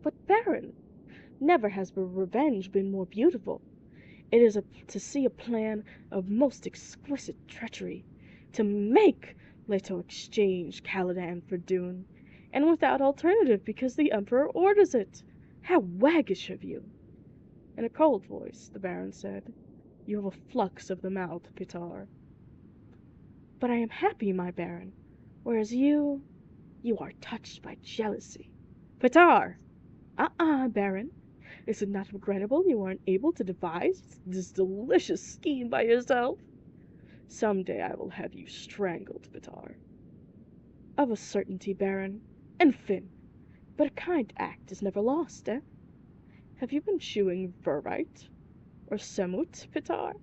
But, Baron, never has revenge been more beautiful. It is to see a plan of most exquisite treachery, to make Leto exchange Caladan for Dune, and without alternative because the Emperor orders it. How waggish of you! In a cold voice, the Baron said, "You have a flux of the mouth, Pitar." "But I am happy, my Baron, whereas you are touched by jealousy." "Pitar!" Baron. Is it not regrettable you are unable to devise this delicious scheme by yourself? Some day I will have you strangled, Pitar." "Of a certainty, Baron. Enfin! But a kind act is never lost, eh? Have you been chewing verite or semut, Pitar?"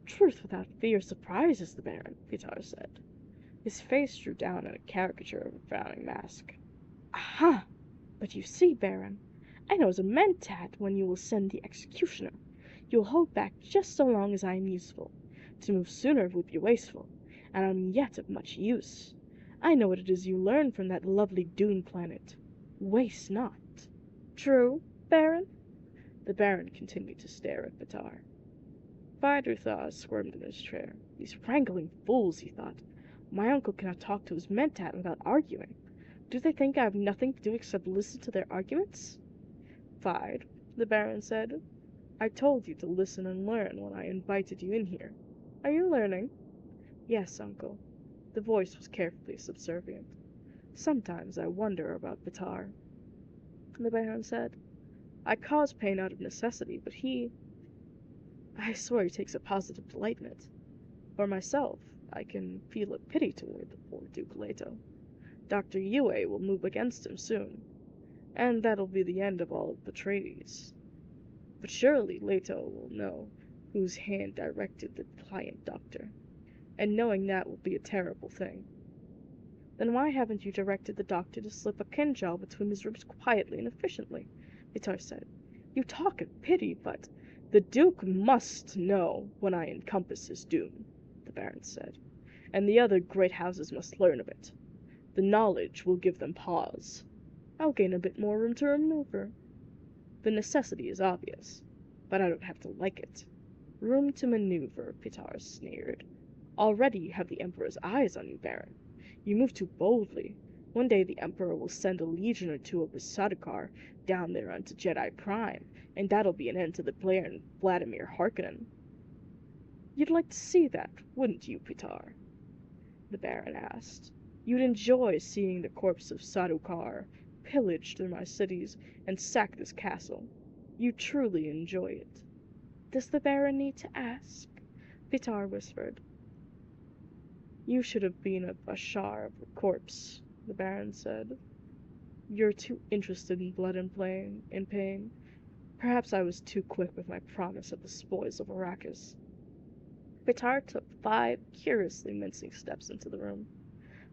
"Truth without fear surprises the Baron," Pitar said. His face drew down in a caricature of a frowning mask. "Aha! But you see, Baron, I know as a mentat when you will send the executioner. You will hold back just so long as I am useful. To move sooner would be wasteful, and I am yet of much use. I know what it is you learned from that lovely Dune planet. Waste not. True, Baron?" The Baron continued to stare at Pitar. Vidruthar squirmed in his chair. "These wrangling fools," he thought. "My uncle cannot talk to his mentat without arguing. Do they think I have nothing to do except listen to their arguments?" "Fide," the Baron said, "I told you to listen and learn when I invited you in here. Are you learning?" "Yes, uncle." The voice was carefully subservient. "Sometimes I wonder about Pitar," the Baron said. "I cause pain out of necessity, but I swear he takes a positive delight in it. For myself, I can feel a pity toward the poor Duke Leto. Dr. Yue will move against him soon, and that'll be the end of all the treaties. But surely Leto will know whose hand directed the pliant doctor, and knowing that will be a terrible thing." "Then why haven't you directed the doctor to slip a kinjal between his ribs quietly and efficiently?" Vitar said. "You talk of pity, but—" "The Duke must know when I encompass his doom," the Baron said, "and the other great houses must learn of it. The knowledge will give them pause. I'll gain a bit more room to maneuver. The necessity is obvious, but I don't have to like it." "Room to maneuver," Pitar sneered. "Already you have the Emperor's eyes on you, Baron. You move too boldly. One day the Emperor will send a legion or two of his Sardaukar down there onto Jedi Prime, and that'll be an end to the Blair Vladimir Harkonnen." "You'd like to see that, wouldn't you, Pitar?" the Baron asked. "You'd enjoy seeing the corpse of Sardaukar pillage through my cities and sack this castle. You'd truly enjoy it." "Does the Baron need to ask?" Pitar whispered. "You should have been a bashar of the corpse," the Baron said. "You're too interested in blood and pain. Perhaps I was too quick with my promise of the spoils of Arrakis." Pitar took 5 curiously mincing steps into the room,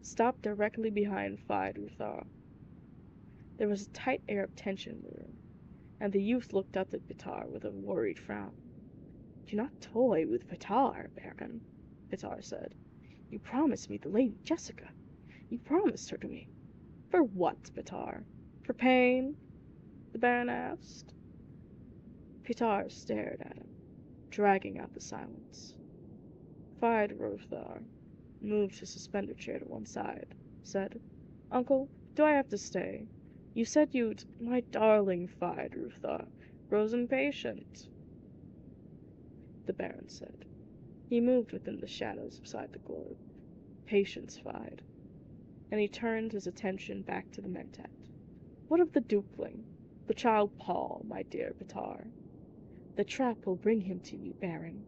stopped directly behind Vidruthar. There was a tight air of tension in the room, and the youth looked up at Pitar with a worried frown. "Do not toy with Pitar, Baron," Pitar said. "You promised me the Lady Jessica. You promised her to me." "For what, Pitar? For pain?" the Baron asked. Pitar stared at him, dragging out the silence. Vidruthar moved his suspender chair to one side, said, "Uncle, do I have to stay? You said you'd—" "My darling Vidruthar grows impatient," the Baron said. He moved within the shadows beside the globe. "Patience, Vide." And he turned his attention back to the mentat. "What of the dukeling, the child Paul, my dear Pitar?" "The trap will bring him to you, Baron,"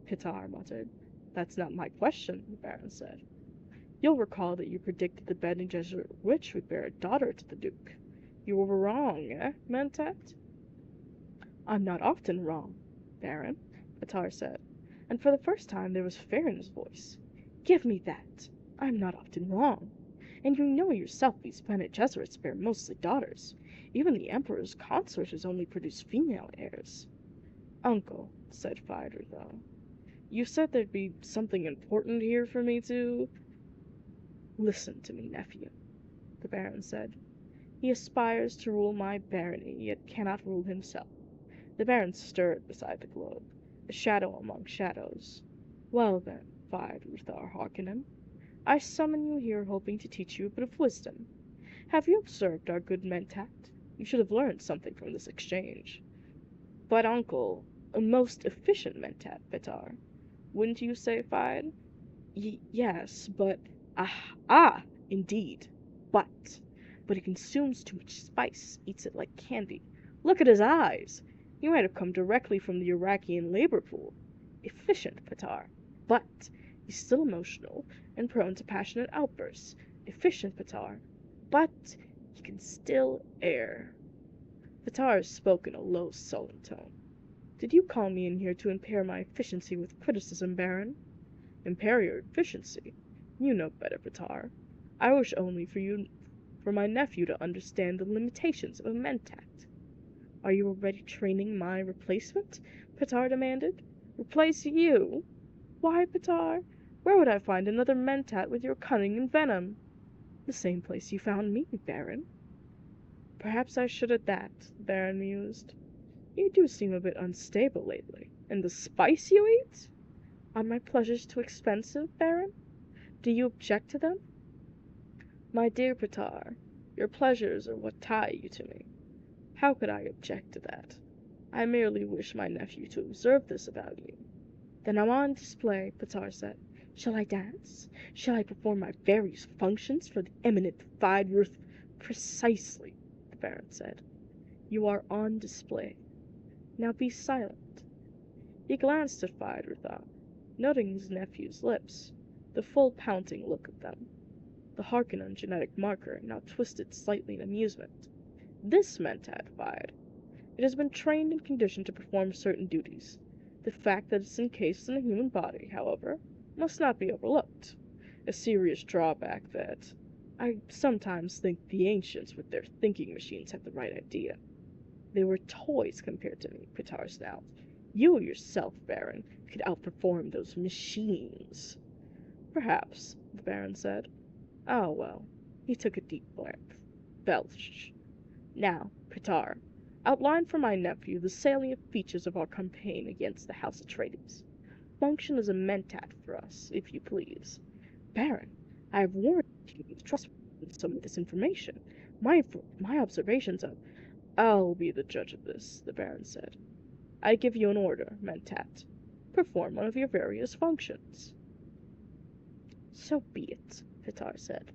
Pitar muttered. "That's not my question," the Baron said. "You'll recall that you predicted the Bene Gesserit witch would bear a daughter to the Duke. You were wrong, eh, mentat?" "I'm not often wrong, Baron. Petar said, and for the first time there was fear in his voice. Give me that. I'm not often wrong. And you know yourself these Bene Gesserits bear mostly daughters. Even the Emperor's consorts only produce female heirs. Uncle, said Phaedra, you said there'd be something important here for me to... Listen to me, nephew, the Baron said. He aspires to rule my barony, yet cannot rule himself. The Baron stirred beside the globe, a shadow among shadows. Well then, Phaedra Harkonnen, I summon you here hoping to teach you a bit of wisdom. Have you observed our good Mentat? You should have learned something from this exchange. But, uncle, a most efficient Mentat, Petar. Wouldn't you say, Fide? Yes, but... Indeed. But he consumes too much spice, eats it like candy. Look at his eyes! He might have come directly from the Iraqian labor pool. Efficient, Petar. But he's still emotional and prone to passionate outbursts. Efficient, Petar. But he can still err. Petar spoke in a low, sullen tone. Did you call me in here to impair my efficiency with criticism, Baron? Impair your efficiency? You know better, Petar. I wish only for my nephew to understand the limitations of a Mentat. Are you already training my replacement? Petar demanded. Replace you? Why, Petar, where would I find another Mentat with your cunning and venom? The same place you found me, Baron. Perhaps I should at that, the Baron mused. You do seem a bit unstable lately. And the spice you eat? Are my pleasures too expensive, Baron? Do you object to them? My dear Petar, your pleasures are what tie you to me. How could I object to that? I merely wish my nephew to observe this about you. Then I'm on display, Petar said. Shall I dance? Shall I perform my various functions for the eminent Phaedra? Precisely, the Baron said. You are on display. Now be silent. He glanced at Phaedra, noting his nephew's lips, the full pouting look of them. The Harkonnen genetic marker now twisted slightly in amusement. This Mentat, Phaed. It has been trained and conditioned to perform certain duties. The fact that it's encased in a human body, however, must not be overlooked. A serious drawback that I sometimes think the ancients with their thinking machines had the right idea. They were toys compared to me, Petar snarled. You yourself, Baron, could outperform those machines. Perhaps, the Baron said. Oh, well. He took a deep breath. Belched. Now, Petar, outline for my nephew the salient features of our campaign against the House Atreides. Function as a Mentat for us, if you please. Baron, I have warned you to trust some of this information. My observations of... I'll be the judge of this, the Baron said. I give you an order, Mentat. Perform one of your various functions. So be it, Petar said.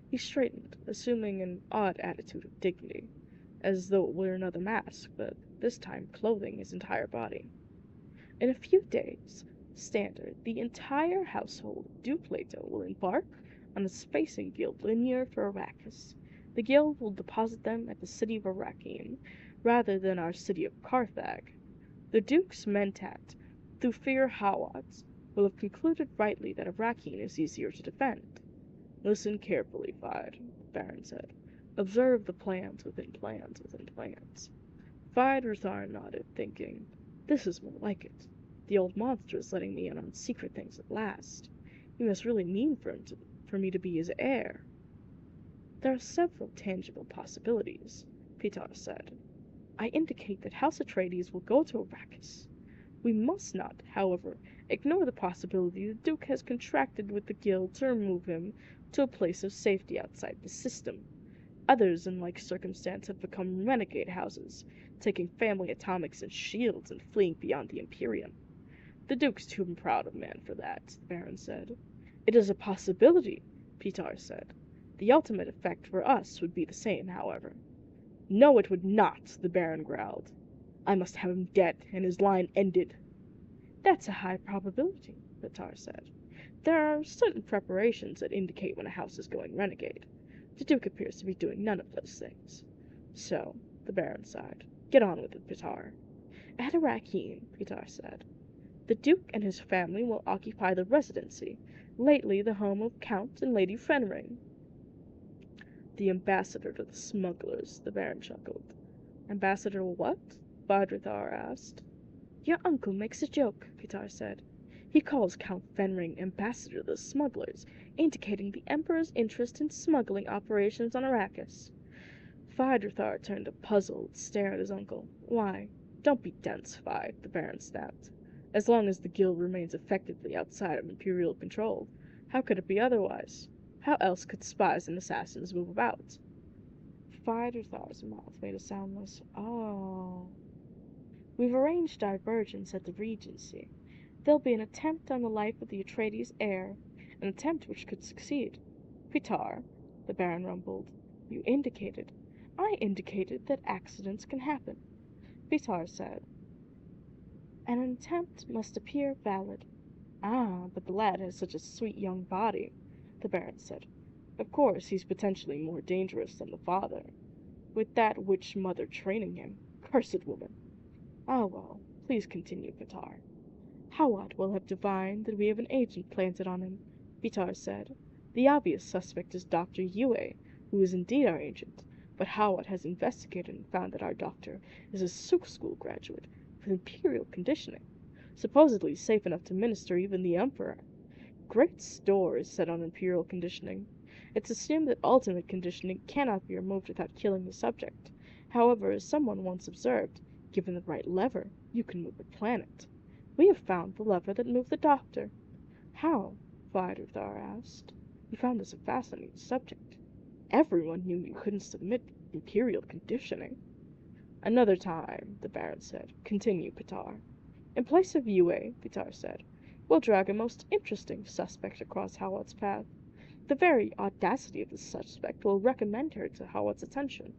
He straightened, assuming an odd attitude of dignity, as though it were another mask, but this time clothing his entire body. In a few days, standard, the entire household of Duke Leto will embark on a spacing guild linear for Arrakis. The guild will deposit them at the city of Arrakeen, rather than our city of Carthage. The Duke's Mentat, Thufir Hawat, will have concluded rightly that Arrakeen is easier to defend. Listen carefully, Fide, the Baron said. Observe the plans within plans within plans. Fide Rathar nodded, thinking, this is more like it. The old monster is letting me in on secret things at last. He must really mean for me to be his heir. There are several tangible possibilities, Petar said. I indicate that House Atreides will go to Arrakis. We must not, however, ignore the possibility the Duke has contracted with the Guild to remove him to a place of safety outside the system. Others in like circumstance have become renegade houses, taking family atomics and shields and fleeing beyond the Imperium. The Duke's too proud a man for that, the Baron said. It is a possibility, Petar said. The ultimate effect for us would be the same, however. No, it would not, the Baron growled. I must have him dead, and his line ended. That's a high probability, Petar said. There are certain preparations that indicate when a house is going renegade. The Duke appears to be doing none of those things. So, the Baron sighed. Get on with it, Petar. At Arrakeen, Petar said. The Duke and his family will occupy the Residency, lately the home of Count and Lady Fenring. The ambassador to the smugglers, the Baron chuckled. Ambassador what? Bhadradhar asked. Your uncle makes a joke, Pitar said. He calls Count Fenring ambassador to the smugglers, indicating the Emperor's interest in smuggling operations on Arrakis. Phaedrothar turned a puzzled stare at his uncle. Why, don't be dense, Phaed, the Baron snapped. As long as the guild remains effectively outside of Imperial control, how could it be otherwise? How else could spies and assassins move about? Phaedrothar's mouth made a soundless "Oh." We've arranged divergence at the Regency. There'll be an attempt on the life of the Atreides heir, an attempt which could succeed. Pitar, the Baron rumbled, I indicated that accidents can happen. Pitar said, an attempt must appear valid. Ah, but the lad has such a sweet young body, the Baron said. Of course, he's potentially more dangerous than the father, with that witch mother training him. Cursed woman. Ah well, please continue, Pitar. Hawat will have divined that we have an agent planted on him, Pitar said. The obvious suspect is Dr. Yue, who is indeed our agent, but Hawat has investigated and found that our doctor is a Suk School graduate with imperial conditioning, supposedly safe enough to minister even the Emperor. Great store is set on imperial conditioning. It's assumed that ultimate conditioning cannot be removed without killing the subject. However, as someone once observed, given the right lever, you can move a planet. We have found the lever that moved the doctor. How? Vidar asked. We found this a fascinating subject. Everyone knew you couldn't submit imperial conditioning. Another time, the Baron said. Continue, Pitar. In place of Yue, Pitar said, we'll drag a most interesting suspect across Hawat's path. The very audacity of the suspect will recommend her to Hawat's attention.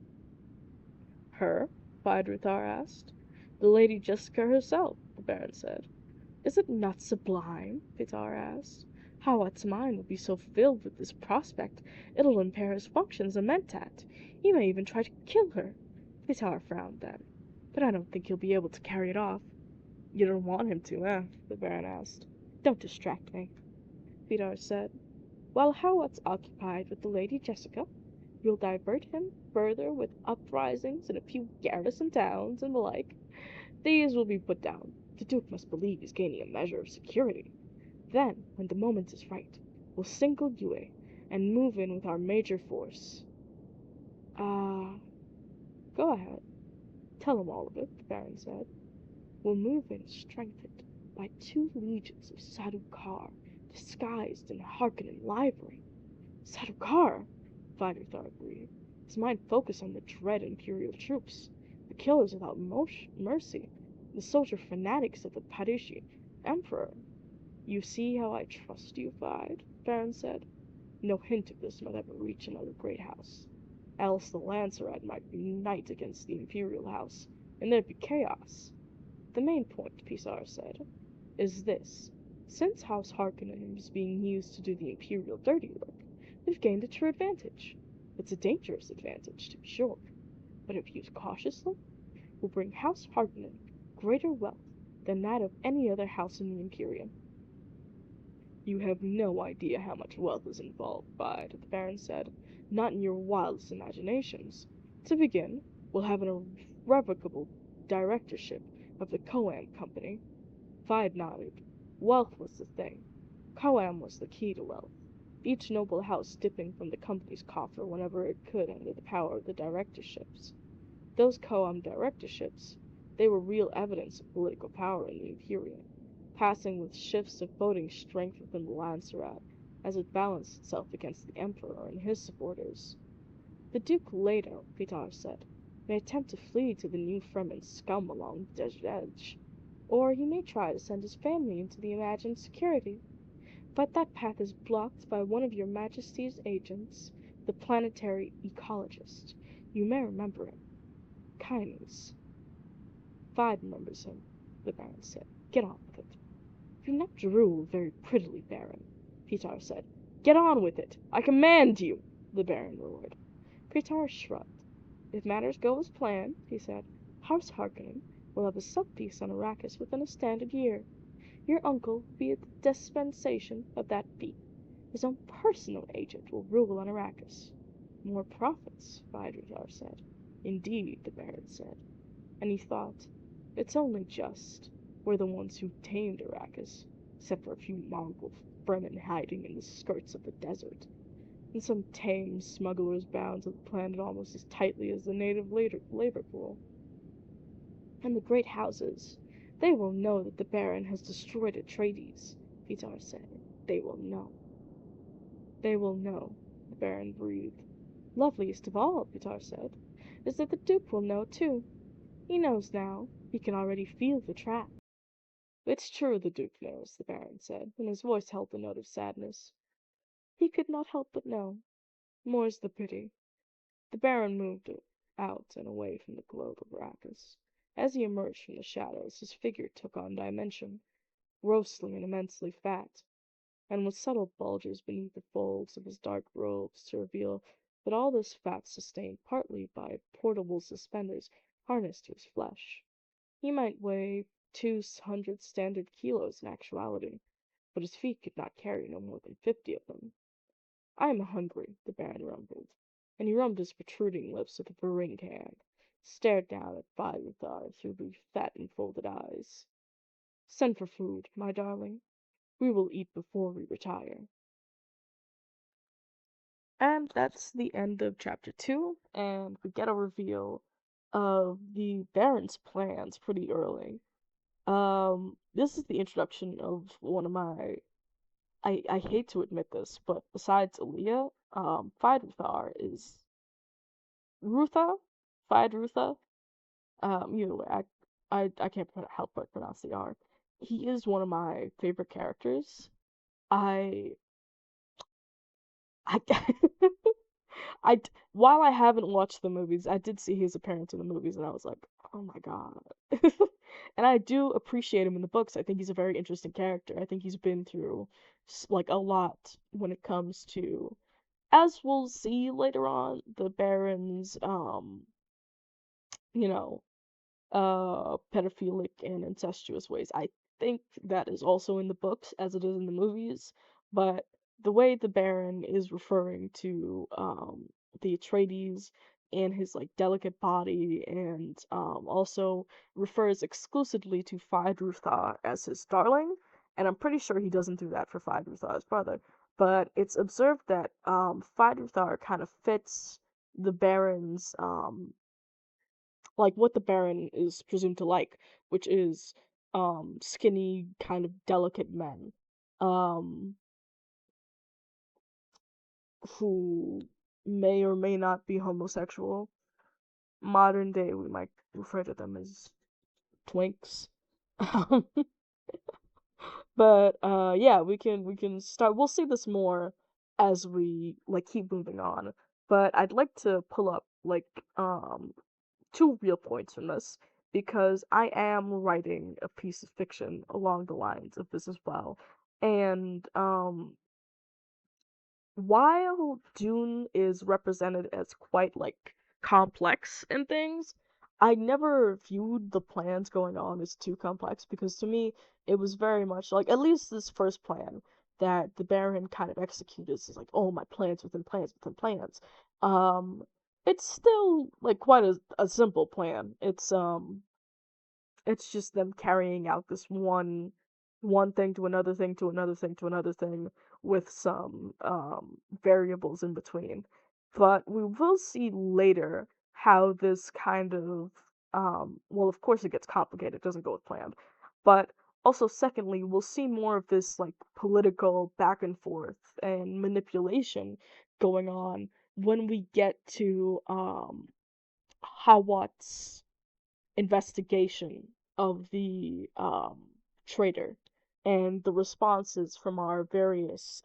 Her? Vidar asked. The Lady Jessica herself, the Baron said. Is it not sublime? Pitar asked. Hawat's mind will be so filled with this prospect, it'll impair his functions a mentat. He may even try to kill her. Pitar frowned then. But I don't think he'll be able to carry it off. You don't want him to, eh? The Baron asked. Don't distract me, Pitar said. While Hawat's occupied with the Lady Jessica, you'll divert him further with uprisings in a few garrison towns and the like. These will be put down. The Duke must believe he's gaining a measure of security. Then, when the moment is right, we'll single Yue and move in with our major force. Go ahead. Tell him all of it, the Baron said. We'll move in strengthened by 2 legions of Sadukar, disguised in Harkonnen livery. Sadukar, Vidar agreed. His mind focused on the dread Imperial troops, the killers without mercy, the soldier fanatics of the Parishi Emperor. You see how I trust you, Fide, Baron said. No hint of this might ever reach another great house. Else the Lancerat might unite against the Imperial house, and there'd be chaos. The main point, Pisar said, is this. Since House Harkonnen is being used to do the Imperial dirty work, we've gained a true advantage. It's a dangerous advantage, to be sure, but if used cautiously, will bring House Harkonnen greater wealth than that of any other house in the Imperium. You have no idea how much wealth is involved, Bide, the Baron said. Not in your wildest imaginations. To begin, we'll have an irrevocable directorship of the Coam Company. Bide nodded. Wealth was the thing. Coam was the key to wealth. Each noble house dipping from the company's coffer whenever it could under the power of the directorships. Those Coam directorships, they were real evidence of political power in the Imperium, passing with shifts of voting strength within the Lancerat, as it balanced itself against the Emperor and his supporters. The Duke later, Pitar said, may attempt to flee to the new Fremen scum along the desert edge, or he may try to send his family into the imagined security. But that path is blocked by one of your Majesty's agents, the planetary ecologist. You may remember him. Kynes. Fide remembers him, the Baron said. Get on with it. You not drool very prettily, Baron, Pitar said. Get on with it! I command you! The Baron roared. Pitar shrugged. If matters go as planned, he said, House Harkonnen will have a sub-peace on Arrakis within a standard year. Your uncle, via the dispensation of that fee, his own personal agent, will rule on Arrakis. More profits, Vidar said. Indeed, the Baron said. And he thought, it's only just. We're the ones who tamed Arrakis, except for a few Mongol vermin hiding in the skirts of the desert, and some tame smugglers bound to the planet almost as tightly as the native labor pool. And the great houses, they will know that the Baron has destroyed Atreides, Vitar said. They will know. They will know, the Baron breathed. Loveliest of all, Vitar said, is that the Duke will know too. He knows now. He can already feel the trap. It's true the Duke knows, the Baron said, and his voice held a note of sadness. He could not help but know. More's the pity. The Baron moved out and away from the globe of Arrakis. As he emerged from the shadows, his figure took on dimension, grossly and immensely fat, and with subtle bulges beneath the folds of his dark robes to reveal that all this fat sustained partly by portable suspenders harnessed to his flesh. He might weigh 200 standard kilos in actuality, but his feet could not carry no more than 50 of them. I am hungry, the Baron rumbled, and he rubbed his protruding lips with a Ferengiag, stared down at Vidar through the fat enfolded eyes. Send for food, my darling. We will eat before we retire. And that's the end of chapter 2, and we get a reveal of the Baron's plans pretty early. This is the introduction of one of my I hate to admit this, but besides Aaliyah, Fidruthar is Rutha, Fidrutha. Either way, I can't help but pronounce the R. He is one of my favorite characters. I I while I haven't watched the movies, I did see his appearance in the movies, and I was like, oh my god. And I do appreciate him in the books. I think he's a very interesting character. I think he's been through like a lot when it comes to, as we'll see later on, the Baron's you know, pedophilic and incestuous ways. I think that is also in the books as it is in the movies, but the way the Baron is referring to the Atreides and his like delicate body, and also refers exclusively to Fidruthar as his darling, and I'm pretty sure he doesn't do that for Fidruthar's brother. But it's observed that Fidruthar kind of fits the Baron's like what the Baron is presumed to like, which is skinny, kind of delicate men. Um who may or may not be homosexual. Modern day we might refer to them as twinks. But yeah, we can start, we'll see this more as we like keep moving on. But I'd like to pull up like two real points from this because I am writing a piece of fiction along the lines of this as well. And while Dune is represented as quite like complex and things, I never viewed the plans going on as too complex because to me it was very much like, at least this first plan that the Baron kind of executes is like, oh, my plans within plans within plans. Um, it's still like quite a simple plan. It's just them carrying out this one thing to another thing to another thing to another thing with some variables in between. But we will see later how this kind of well, of course it gets complicated, it doesn't go as planned. But also secondly, we'll see more of this like political back and forth and manipulation going on when we get to Hawat's investigation of the traitor and the responses from our various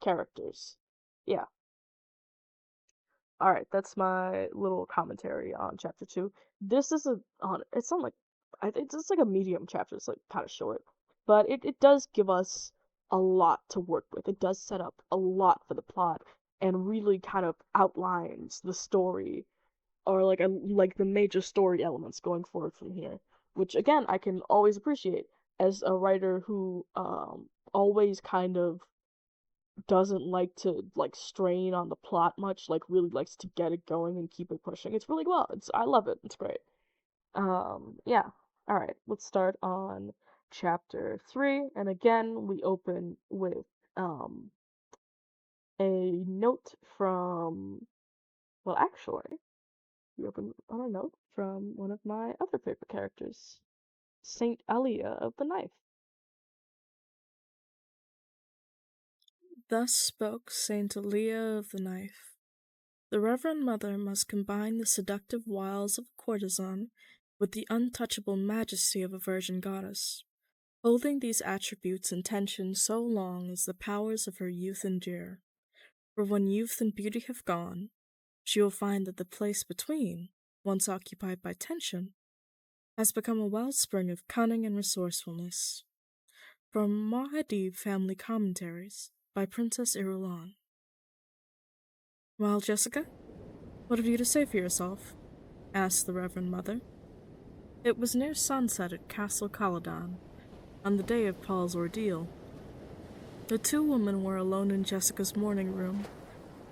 characters. Yeah. All right, that's my little commentary on chapter 2. This is a on it's not like I think it's like a medium chapter. It's like kind of short, but it does give us a lot to work with. It does set up a lot for the plot and really kind of outlines the story, or like the major story elements going forward from here, which again I can always appreciate. as a writer who always kind of doesn't like to like strain on the plot much, like really likes to get it going and keep it pushing. It's really well. It's I love it. It's great. Yeah. All right, let's start on chapter 3, and again we open with um a note from, well, actually, we open on a note from one of my other favorite characters, Saint Elia of the Knife. Thus spoke Saint Elia of the Knife. The Reverend Mother must combine the seductive wiles of a courtesan with the untouchable majesty of a virgin goddess, holding these attributes in tension so long as the powers of her youth endure. For when youth and beauty have gone, she will find that the place between, once occupied by tension, has become a wellspring of cunning and resourcefulness. From Mohadib Family Commentaries by Princess Irulan. Well, Jessica, what have you to say for yourself? Asked the Reverend Mother. It was near sunset at Castle Caladan, on the day of Paul's ordeal. The two women were alone in Jessica's morning room,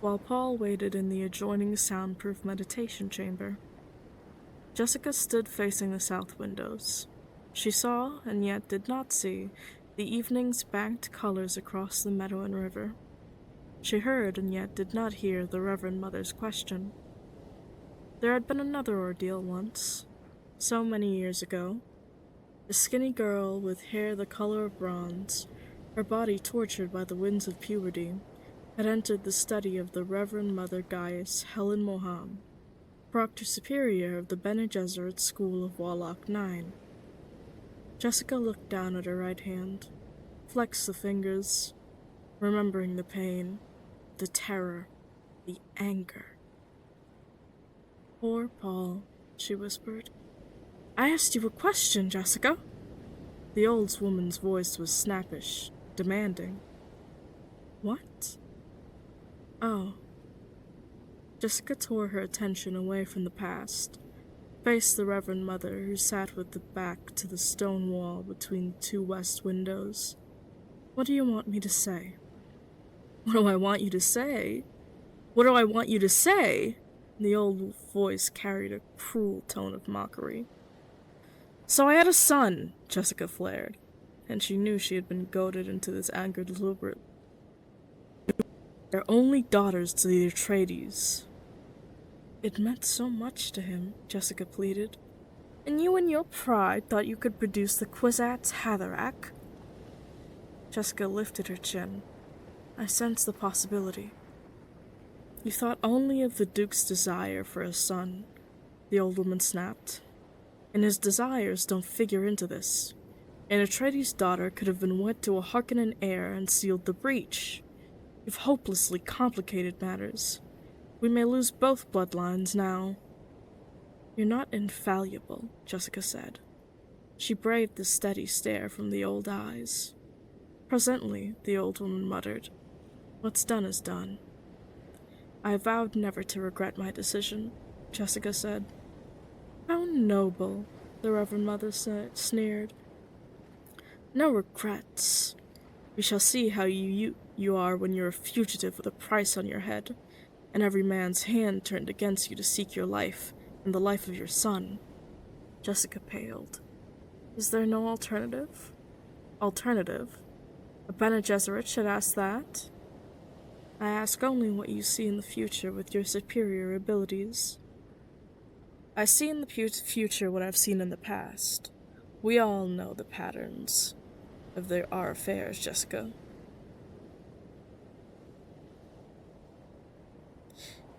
while Paul waited in the adjoining soundproof meditation chamber. Jessica stood facing the south windows. She saw, and yet did not see, the evening's banked colors across the meadow and river. She heard, and yet did not hear, the Reverend Mother's question. There had been another ordeal once, so many years ago. A skinny girl with hair the color of bronze, her body tortured by the winds of puberty, had entered the study of the Reverend Mother Gaius Helen Moham, Proctor Superior of the Bene Gesserit School of Warlock 9. Jessica looked down at her right hand, flexed the fingers, remembering the pain, the terror, the anger. Poor Paul, she whispered. I asked you a question, Jessica. The old woman's voice was snappish, demanding. What? Oh. Jessica tore her attention away from the past, faced the Reverend Mother who sat with the back to the stone wall between the two west windows. What do you want me to say? What do I want you to say? What do I want you to say? The old voice carried a cruel tone of mockery. So I had a son, Jessica flared, and she knew she had been goaded into this anger deliberately. They're only daughters to the Atreides. It meant so much to him, Jessica pleaded. And you in your pride thought you could produce the Kwisatz Haderach? Jessica lifted her chin. I sensed the possibility. You thought only of the Duke's desire for a son, the old woman snapped. And his desires don't figure into this. An Atreides' daughter could have been wed to a Harkonnen heir and sealed the breach. You've hopelessly complicated matters. We may lose both bloodlines now. You're not infallible, Jessica said. She braved the steady stare from the old eyes. Presently, the old woman muttered, What's done is done. I vowed never to regret my decision, Jessica said. How noble, the Reverend Mother sneered. No regrets. We shall see how you are when you're a fugitive with a price on your head, and every man's hand turned against you to seek your life and the life of your son. Jessica paled. Is there no alternative? Alternative? A Bene Gesserit should ask that? I ask only what you see in the future with your superior abilities. I see in the future what I've seen in the past. We all know the patterns of our affairs, Jessica.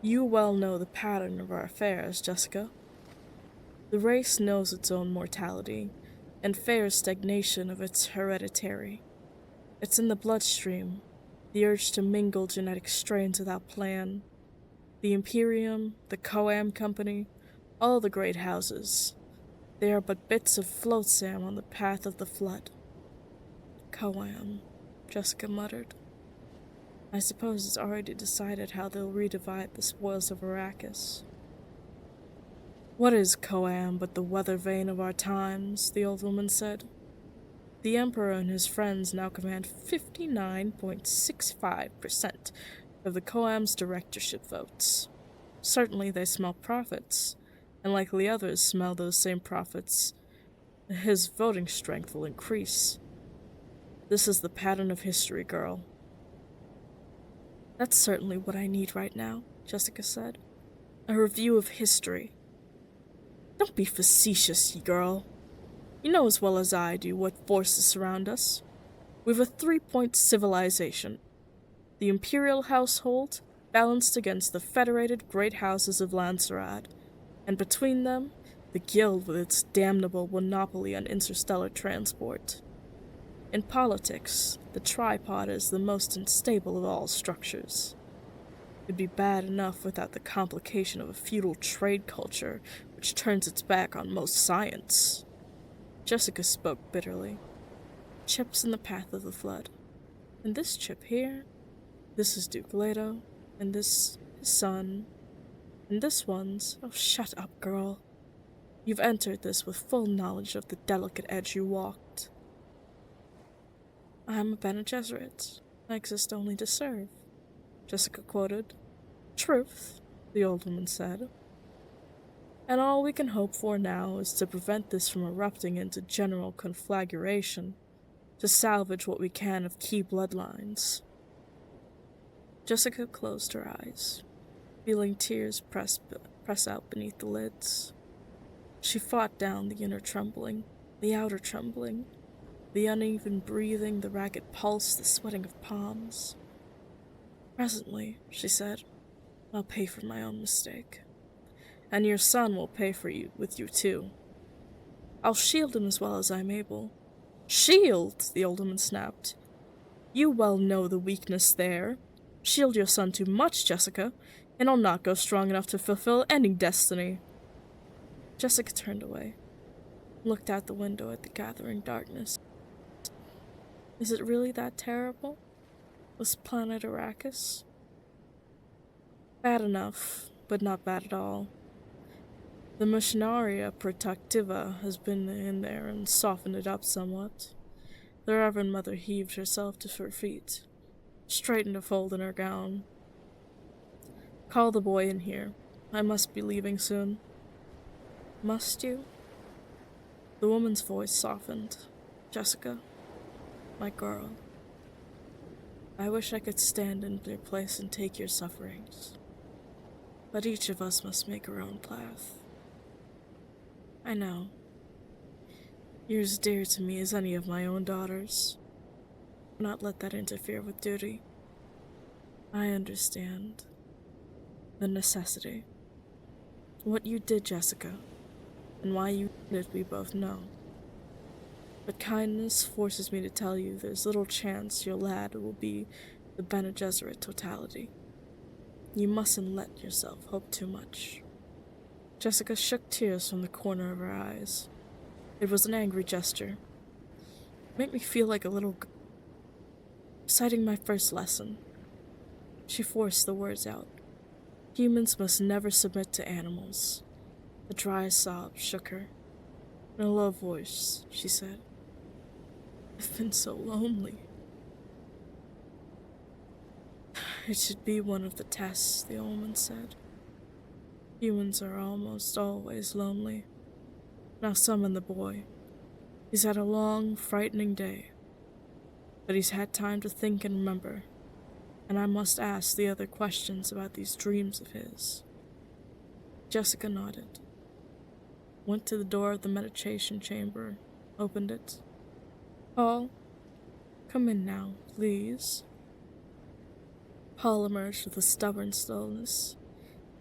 You well know the pattern of our affairs, Jessica. The race knows its own mortality, and fears stagnation of its hereditary. It's in the bloodstream, the urge to mingle genetic strains without plan. The Imperium, the Coam Company, all the great houses. They are but bits of flotsam on the path of the flood. Coam, Jessica muttered. I suppose it's already decided how they'll redivide the spoils of Arrakis. What is Coam but the weather vane of our times, the old woman said. The Emperor and his friends now command 59.65% of the Coam's directorship votes. Certainly they smell profits, and likely others smell those same profits. His voting strength will increase. This is the pattern of history, girl. That's certainly what I need right now, Jessica said. A review of history. Don't be facetious, ye girl. You know as well as I do what forces surround us. We've a 3-point civilization. The imperial household balanced against the federated great houses of Lancerad, and between them, the guild with its damnable monopoly on interstellar transport. In politics, the tripod is the most unstable of all structures. It'd be bad enough without the complication of a feudal trade culture which turns its back on most science. Jessica spoke bitterly. Chips in the path of the flood. And this chip here, this is Duke Leto, and this his son, and this one's— oh, shut up, girl. You've entered this with full knowledge of the delicate edge you walked. I'm a Bene Gesserit. I exist only to serve, Jessica quoted. Truth, the old woman said. And all we can hope for now is to prevent this from erupting into general conflagration, to salvage what we can of key bloodlines. Jessica closed her eyes, feeling tears press out beneath the lids. She fought down the inner trembling, the outer trembling, the uneven breathing, the ragged pulse, the sweating of palms. Presently, she said, I'll pay for my own mistake. And your son will pay for you, with you too. I'll shield him as well as I'm able. Shield, the old woman snapped. You well know the weakness there. Shield your son too much, Jessica, and I'll not go strong enough to fulfill any destiny. Jessica turned away, looked out the window at the gathering darkness. Is it really that terrible? Was planet Arrakis? Bad enough, but not bad at all. The Machineria Protectiva has been in there and softened it up somewhat. The Reverend Mother heaved herself to her feet, straightened a fold in her gown. Call the boy in here. I must be leaving soon. Must you? The woman's voice softened. Jessica, my girl, I wish I could stand in your place and take your sufferings. But each of us must make our own path. I know. You're as dear to me as any of my own daughters. Do not let that interfere with duty. I understand. The necessity. What you did, Jessica, and why you did it, we both know. But kindness forces me to tell you there's little chance your lad will be the Bene Gesserit totality. You mustn't let yourself hope too much. Jessica shook tears from the corner of her eyes. It was an angry gesture. It made me feel like a little girl reciting my first lesson. She forced the words out. Humans must never submit to animals. A dry sob shook her. In a low voice, she said, I've been so lonely. It should be one of the tests, the old woman said. Humans are almost always lonely. Now summon the boy. He's had a long, frightening day. But he's had time to think and remember, and I must ask the other questions about these dreams of his. Jessica nodded, went to the door of the meditation chamber, opened it. Paul, come in now, please. Paul emerged with a stubborn slowness.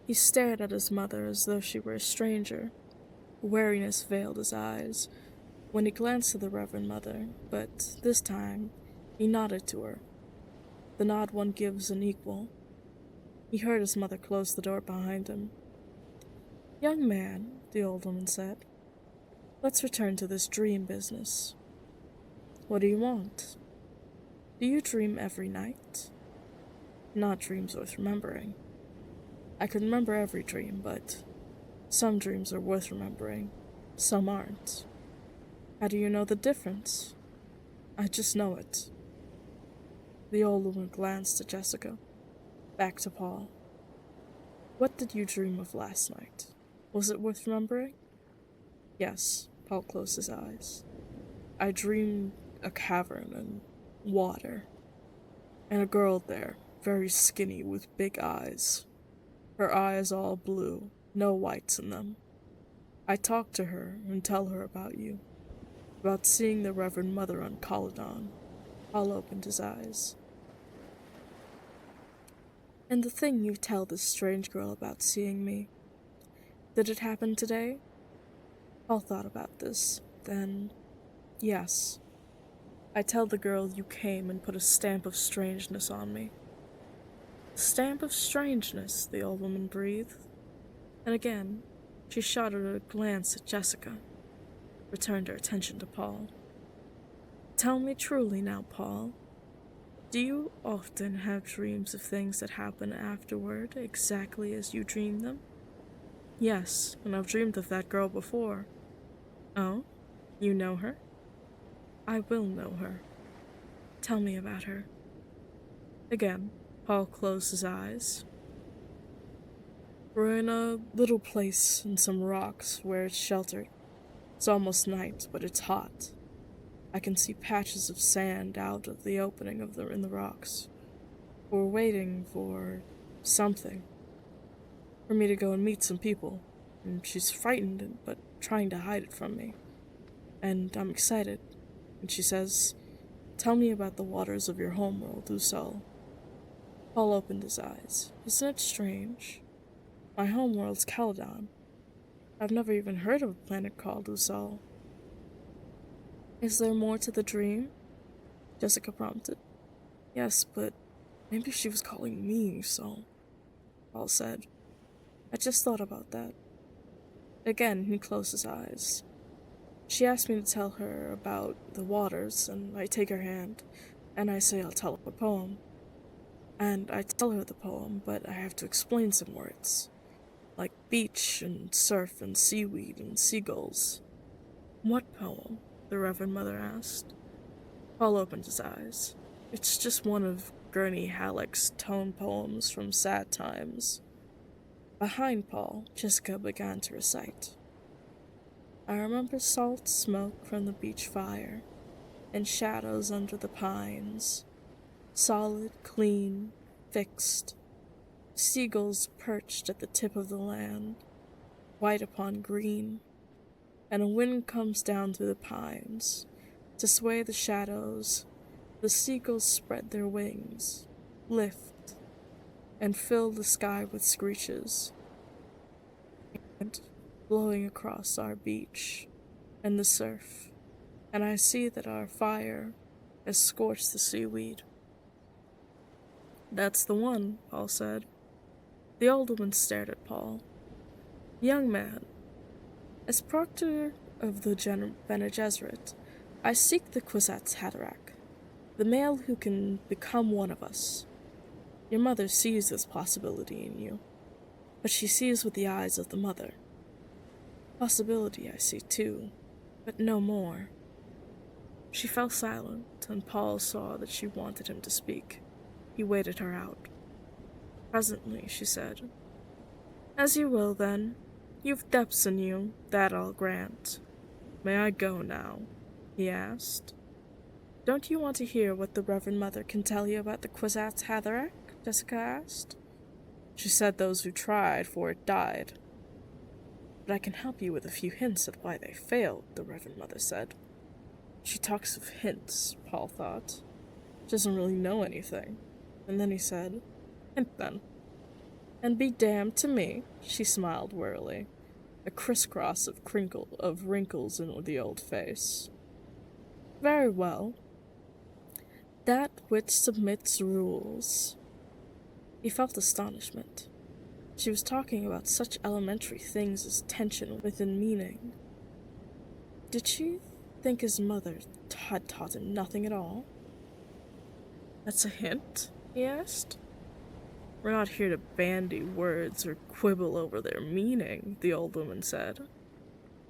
He stared at his mother as though she were a stranger. Wariness veiled his eyes when he glanced at the Reverend Mother, but this time he nodded to her. The nod one gives an equal. He heard his mother close the door behind him. Young man, the old woman said, let's return to this dream business. What do you want? Do you dream every night? Not dreams worth remembering. I can remember every dream, but some dreams are worth remembering, some aren't. How do you know the difference? I just know it. The old woman glanced at Jessica, back to Paul. What did you dream of last night? Was it worth remembering? Yes, Paul closed his eyes. I dreamed a cavern and water, and a girl there, very skinny with big eyes. Her eyes all blue, no whites in them. I talked to her and tell her about you, about seeing the Reverend Mother on Caladon. Paul opened his eyes. And the thing you tell this strange girl about seeing me, did it happen today? Paul thought about this. Then, yes. I tell the girl you came and put a stamp of strangeness on me. Stamp of strangeness, the old woman breathed. And again, she shot a glance at Jessica, returned her attention to Paul. Tell me truly now, Paul. Do you often have dreams of things that happen afterward exactly as you dream them? Yes, and I've dreamed of that girl before. Oh? You know her? I will know her. Tell me about her. Again, Paul closed his eyes. We're in a little place in some rocks where it's sheltered. It's almost night, but it's hot. I can see patches of sand out of the opening in the rocks. We're waiting for something. For me to go and meet some people. And she's frightened, but trying to hide it from me. And I'm excited. And she says, tell me about the waters of your homeworld, Usul. Paul opened his eyes. Isn't it strange? My homeworld's Caladon. I've never even heard of a planet called Usul. Is there more to the dream? Jessica prompted. Yes, but maybe she was calling me Usul, Paul said. I just thought about that. Again, he closed his eyes. She asked me to tell her about the waters, and I take her hand, and I say I'll tell her a poem. And I tell her the poem, but I have to explain some words, like beach and surf and seaweed and seagulls. What poem? The Reverend Mother asked. Paul opened his eyes. It's just one of Gurney Halleck's tone poems from Sad Times. Behind Paul, Jessica began to recite. I remember salt smoke from the beach fire, and shadows under the pines. Solid, clean, fixed. Seagulls perched at the tip of the land, white upon green, and a wind comes down through the pines. To sway the shadows, the seagulls spread their wings, lift, and fill the sky with screeches. And blowing across our beach and the surf, and I see that our fire has scorched the seaweed. That's the one, Paul said. The old woman stared at Paul. Young man, as proctor of the Bene Gesserit, I seek the Kwisatz Haderach, the male who can become one of us. Your mother sees this possibility in you, but she sees with the eyes of the mother. Possibility I see too, but no more. She fell silent, and Paul saw that she wanted him to speak. He waited her out. Presently, she said, As you will, then. You've depths in you, that I'll grant. May I go now? He asked. Don't you want to hear what the Reverend Mother can tell you about the Kwisatz Haderach? Jessica asked. She said those who tried for it died. But I can help you with a few hints at why they failed, the Reverend Mother said. She talks of hints, Paul thought. She doesn't really know anything. And then he said, Hint then. And be damned to me, she smiled wearily, a crisscross of wrinkles in the old face. Very well. That which submits rules. He felt astonishment. She was talking about such elementary things as tension within meaning. Did she think his mother had taught him nothing at all? That's a hint? He asked. We're not here to bandy words or quibble over their meaning, the old woman said.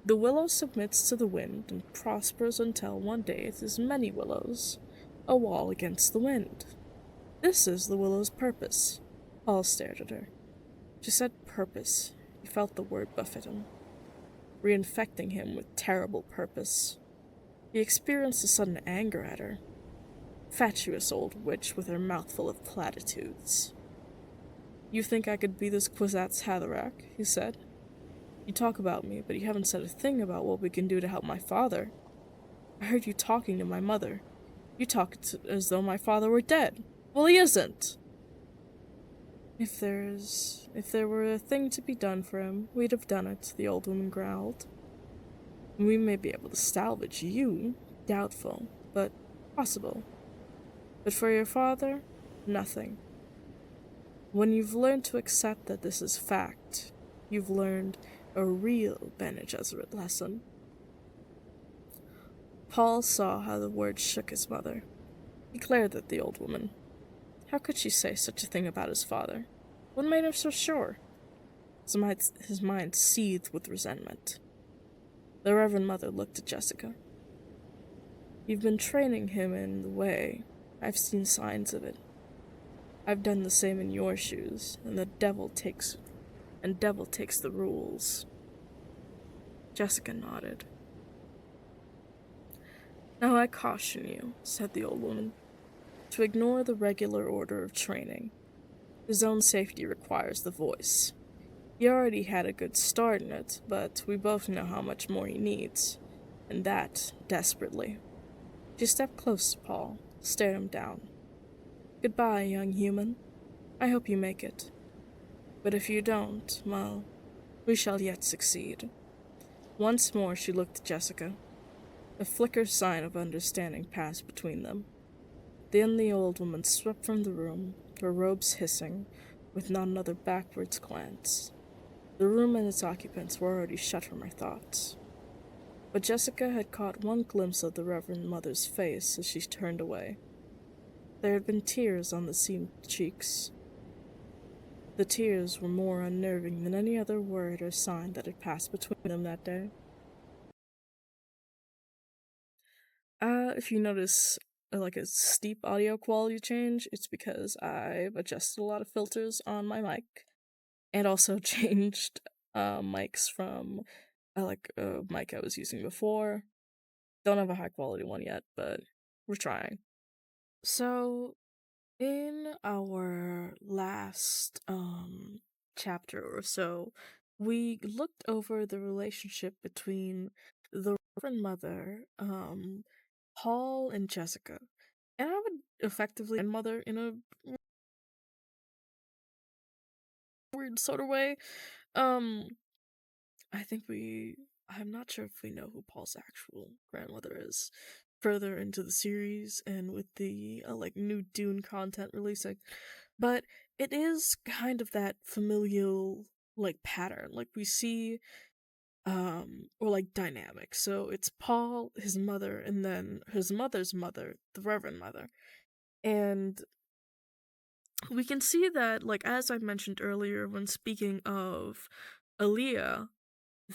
The willow submits to the wind and prospers until one day it is many willows, a wall against the wind. This is the willow's purpose. Paul stared at her. She said purpose. He felt the word buffet him, reinfecting him with terrible purpose. He experienced a sudden anger at her. Fatuous old witch with her mouth full of platitudes. You think I could be this Kwisatz Haderach, he said. You talk about me, but you haven't said a thing about what we can do to help my father. I heard you talking to my mother. You talk as though my father were dead. Well, he isn't. If there were a thing to be done for him, we'd have done it, the old woman growled. We may be able to salvage you, doubtful, but possible. But for your father, nothing. When you've learned to accept that this is fact, you've learned a real Bene Gesserit lesson. Paul saw how the words shook his mother. He glared at the old woman. How could she say such a thing about his father? What made her so sure? His mind seethed with resentment. The Reverend Mother looked at Jessica. You've been training him in the way. I've seen signs of it. I've done the same in your shoes, and the devil takes the rules. Jessica nodded. Now I caution you, said the old woman, to ignore the regular order of training. His own safety requires the voice. He already had a good start in it, but we both know how much more he needs, and that desperately. She stepped close to Paul, stared him down. Goodbye, young human. I hope you make it. But if you don't, well, we shall yet succeed. Once more she looked at Jessica. A flicker sign of understanding passed between them. Then the old woman swept from the room, her robes hissing, with not another backwards glance. The room and its occupants were already shut from her thoughts. But Jessica had caught one glimpse of the Reverend Mother's face as she turned away. There had been tears on the seamed cheeks. The tears were more unnerving than any other word or sign that had passed between them that day. If you notice a steep audio quality change, it's because I've adjusted a lot of filters on my mic, and also changed mics from a mic I was using before. Don't have a high quality one yet, but we're trying. So, in our last chapter or so, we looked over the relationship between the Reverend Mother, Paul, and Jessica. And I would effectively mother in a weird sort of way. I'm not sure if we know who Paul's actual grandmother is further into the series and with the new Dune content releasing, but it is kind of that familial pattern we see or dynamic. So it's Paul, his mother, and then his mother's mother, the Reverend Mother. And we can see that, as I mentioned earlier when speaking of Aaliyah,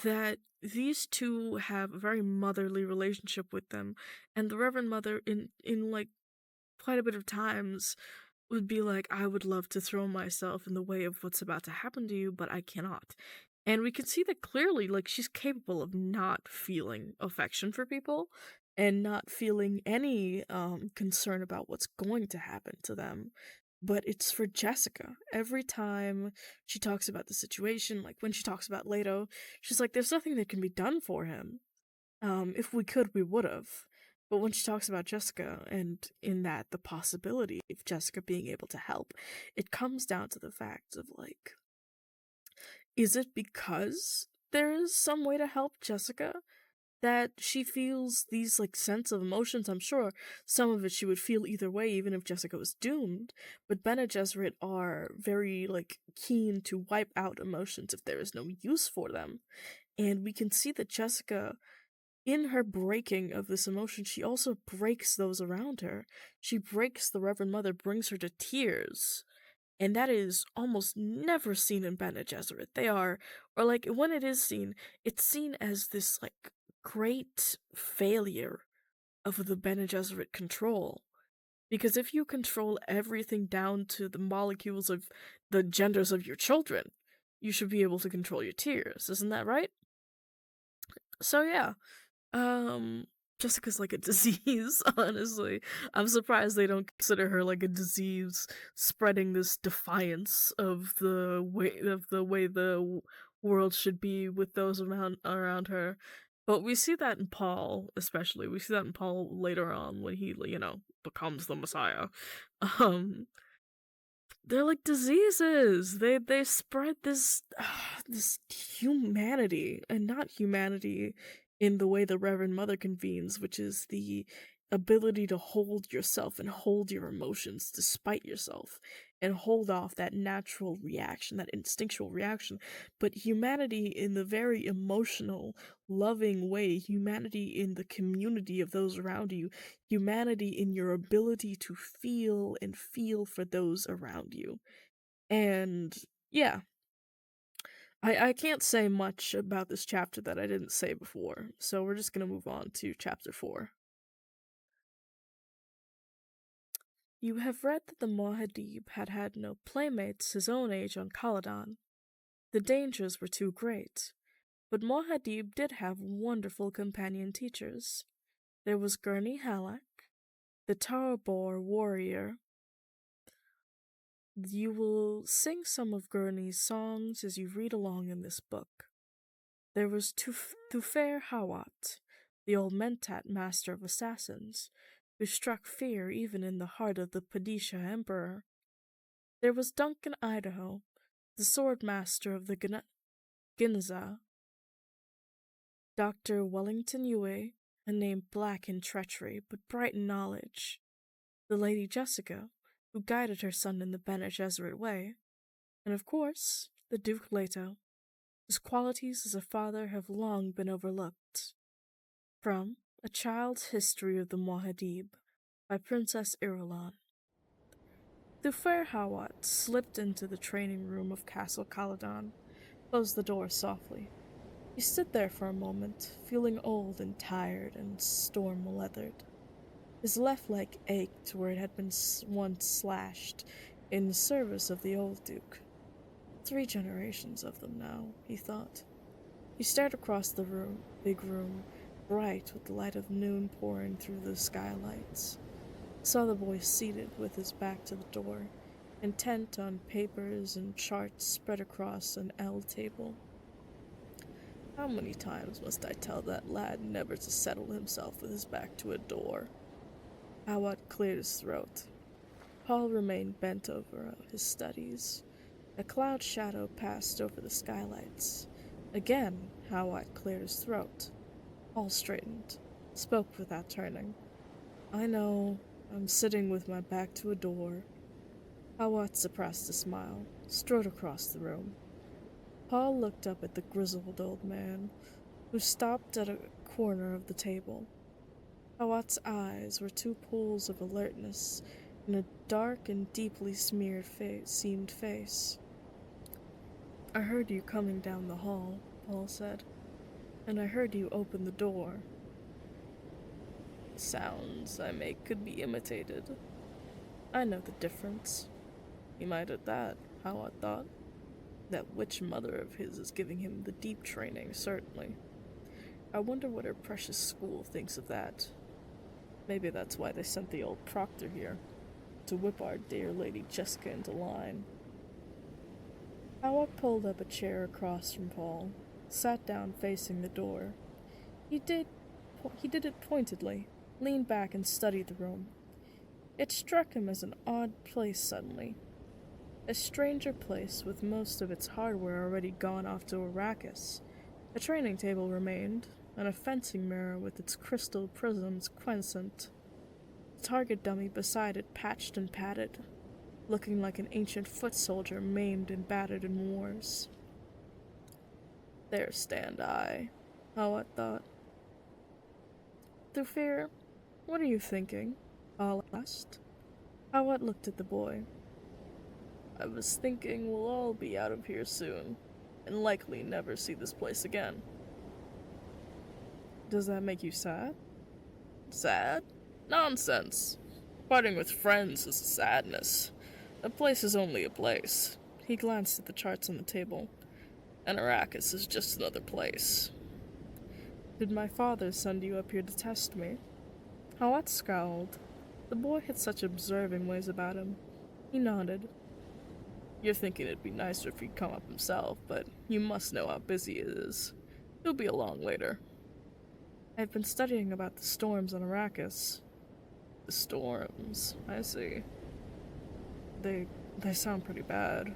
that these two have a very motherly relationship with them, and the Reverend Mother in quite a bit of times would be like, I would love to throw myself in the way of what's about to happen to you, but I cannot. And we can see that clearly, she's capable of not feeling affection for people and not feeling any concern about what's going to happen to them. But it's for Jessica. Every time she talks about the situation, when she talks about Leto, she's like, there's nothing that can be done for him. If we could, we would have. But when she talks about Jessica, and in that the possibility of Jessica being able to help, it comes down to the fact of is it because there is some way to help Jessica that she feels these sense of emotions? I'm sure some of it she would feel either way, even if Jessica was doomed, but Bene Gesserit are very keen to wipe out emotions if there is no use for them. And we can see that Jessica, in her breaking of this emotion, she also breaks those around her. She breaks the Reverend Mother, brings her to tears. And that is almost never seen in Bene Gesserit. They are, or like when it is seen, it's seen as this like great failure of the Bene Gesserit control. Because if you control everything down to the molecules of the genders of your children, you should be able to control your tears. Isn't that right? So yeah, um, Jessica's like a disease, honestly. I'm surprised they don't consider her like a disease spreading this defiance of the way the world should be with those around her. But we see that in Paul, especially. We see that in Paul later on when he, becomes the Messiah. Um, they're like diseases. They spread this this humanity, and not humanity in the way the Reverend Mother convenes, which is the ability to hold yourself and hold your emotions despite yourself and hold off that natural reaction, that instinctual reaction, but humanity in the very emotional, loving way, humanity in the community of those around you, humanity in your ability to feel and feel for those around you. And yeah, I can't say much about this chapter that I didn't say before, so we're just gonna move on to chapter 4. You have read that the Muad'Dib had had no playmates his own age on Caladan. The dangers were too great, but Muad'Dib did have wonderful companion teachers. There was Gurney Halleck, the Tarabor warrior. You will sing some of Gurney's songs as you read along in this book. There was Thufair Hawat, the old Mentat master of assassins, who struck fear even in the heart of the Padisha Emperor. There was Duncan Idaho, the sword master of the Ginza, Dr. Wellington Yue, a name black in treachery but bright in knowledge, the Lady Jessica, who guided her son in the Bene Gesserit way, and of course, the Duke Leto, whose qualities as a father have long been overlooked. From A Child's History of the Muad'Dib by Princess Irulan. Thufair Hawat slipped into the training room of Castle Caladan, closed the door softly. He stood there for a moment, feeling old and tired and storm-leathered. His left leg ached where it had been once slashed in service of the old Duke. 3 generations of them now, he thought. He stared across the big room, bright with the light of noon pouring through the skylights. Saw the boy seated with his back to the door, intent on papers and charts spread across an L table. How many times must I tell that lad never to settle himself with his back to a door? Hawat cleared his throat. Paul remained bent over his studies. A cloud shadow passed over the skylights. Again, Hawat cleared his throat. Paul straightened, spoke without turning. I know, I'm sitting with my back to a door. Hawat suppressed a smile, strode across the room. Paul looked up at the grizzled old man, who stopped at a corner of the table. Hawat's eyes were 2 pools of alertness in a dark and deeply seamed face. I heard you coming down the hall, Paul said, and I heard you open the door. Sounds I make could be imitated. I know the difference. He might at that, Hawat thought. That witch mother of his is giving him the deep training, certainly. I wonder what her precious school thinks of that. Maybe that's why they sent the old proctor here, to whip our dear Lady Jessica into line. Hawat pulled up a chair across from Paul, sat down facing the door. He did it pointedly, leaned back and studied the room. It struck him as an odd place suddenly. A stranger place with most of its hardware already gone off to Arrakis. A training table remained, and a fencing mirror with its crystal prisms quiescent. The target dummy beside it patched and padded, looking like an ancient foot soldier maimed and battered in wars. There stand I, Hawat thought. Thufair, what are you thinking? Paul asked. Hawat looked at the boy. I was thinking we'll all be out of here soon, and likely never see this place again. Does that make you sad? Sad? Nonsense. Parting with friends is a sadness. A place is only a place. He glanced at the charts on the table. And Arrakis is just another place. Did my father send you up here to test me? Hawat scowled. The boy had such observing ways about him. He nodded. You're thinking it'd be nicer if he'd come up himself, but you must know how busy he is. He'll be along later. I've been studying about the storms on Arrakis. The storms, I see. They sound pretty bad.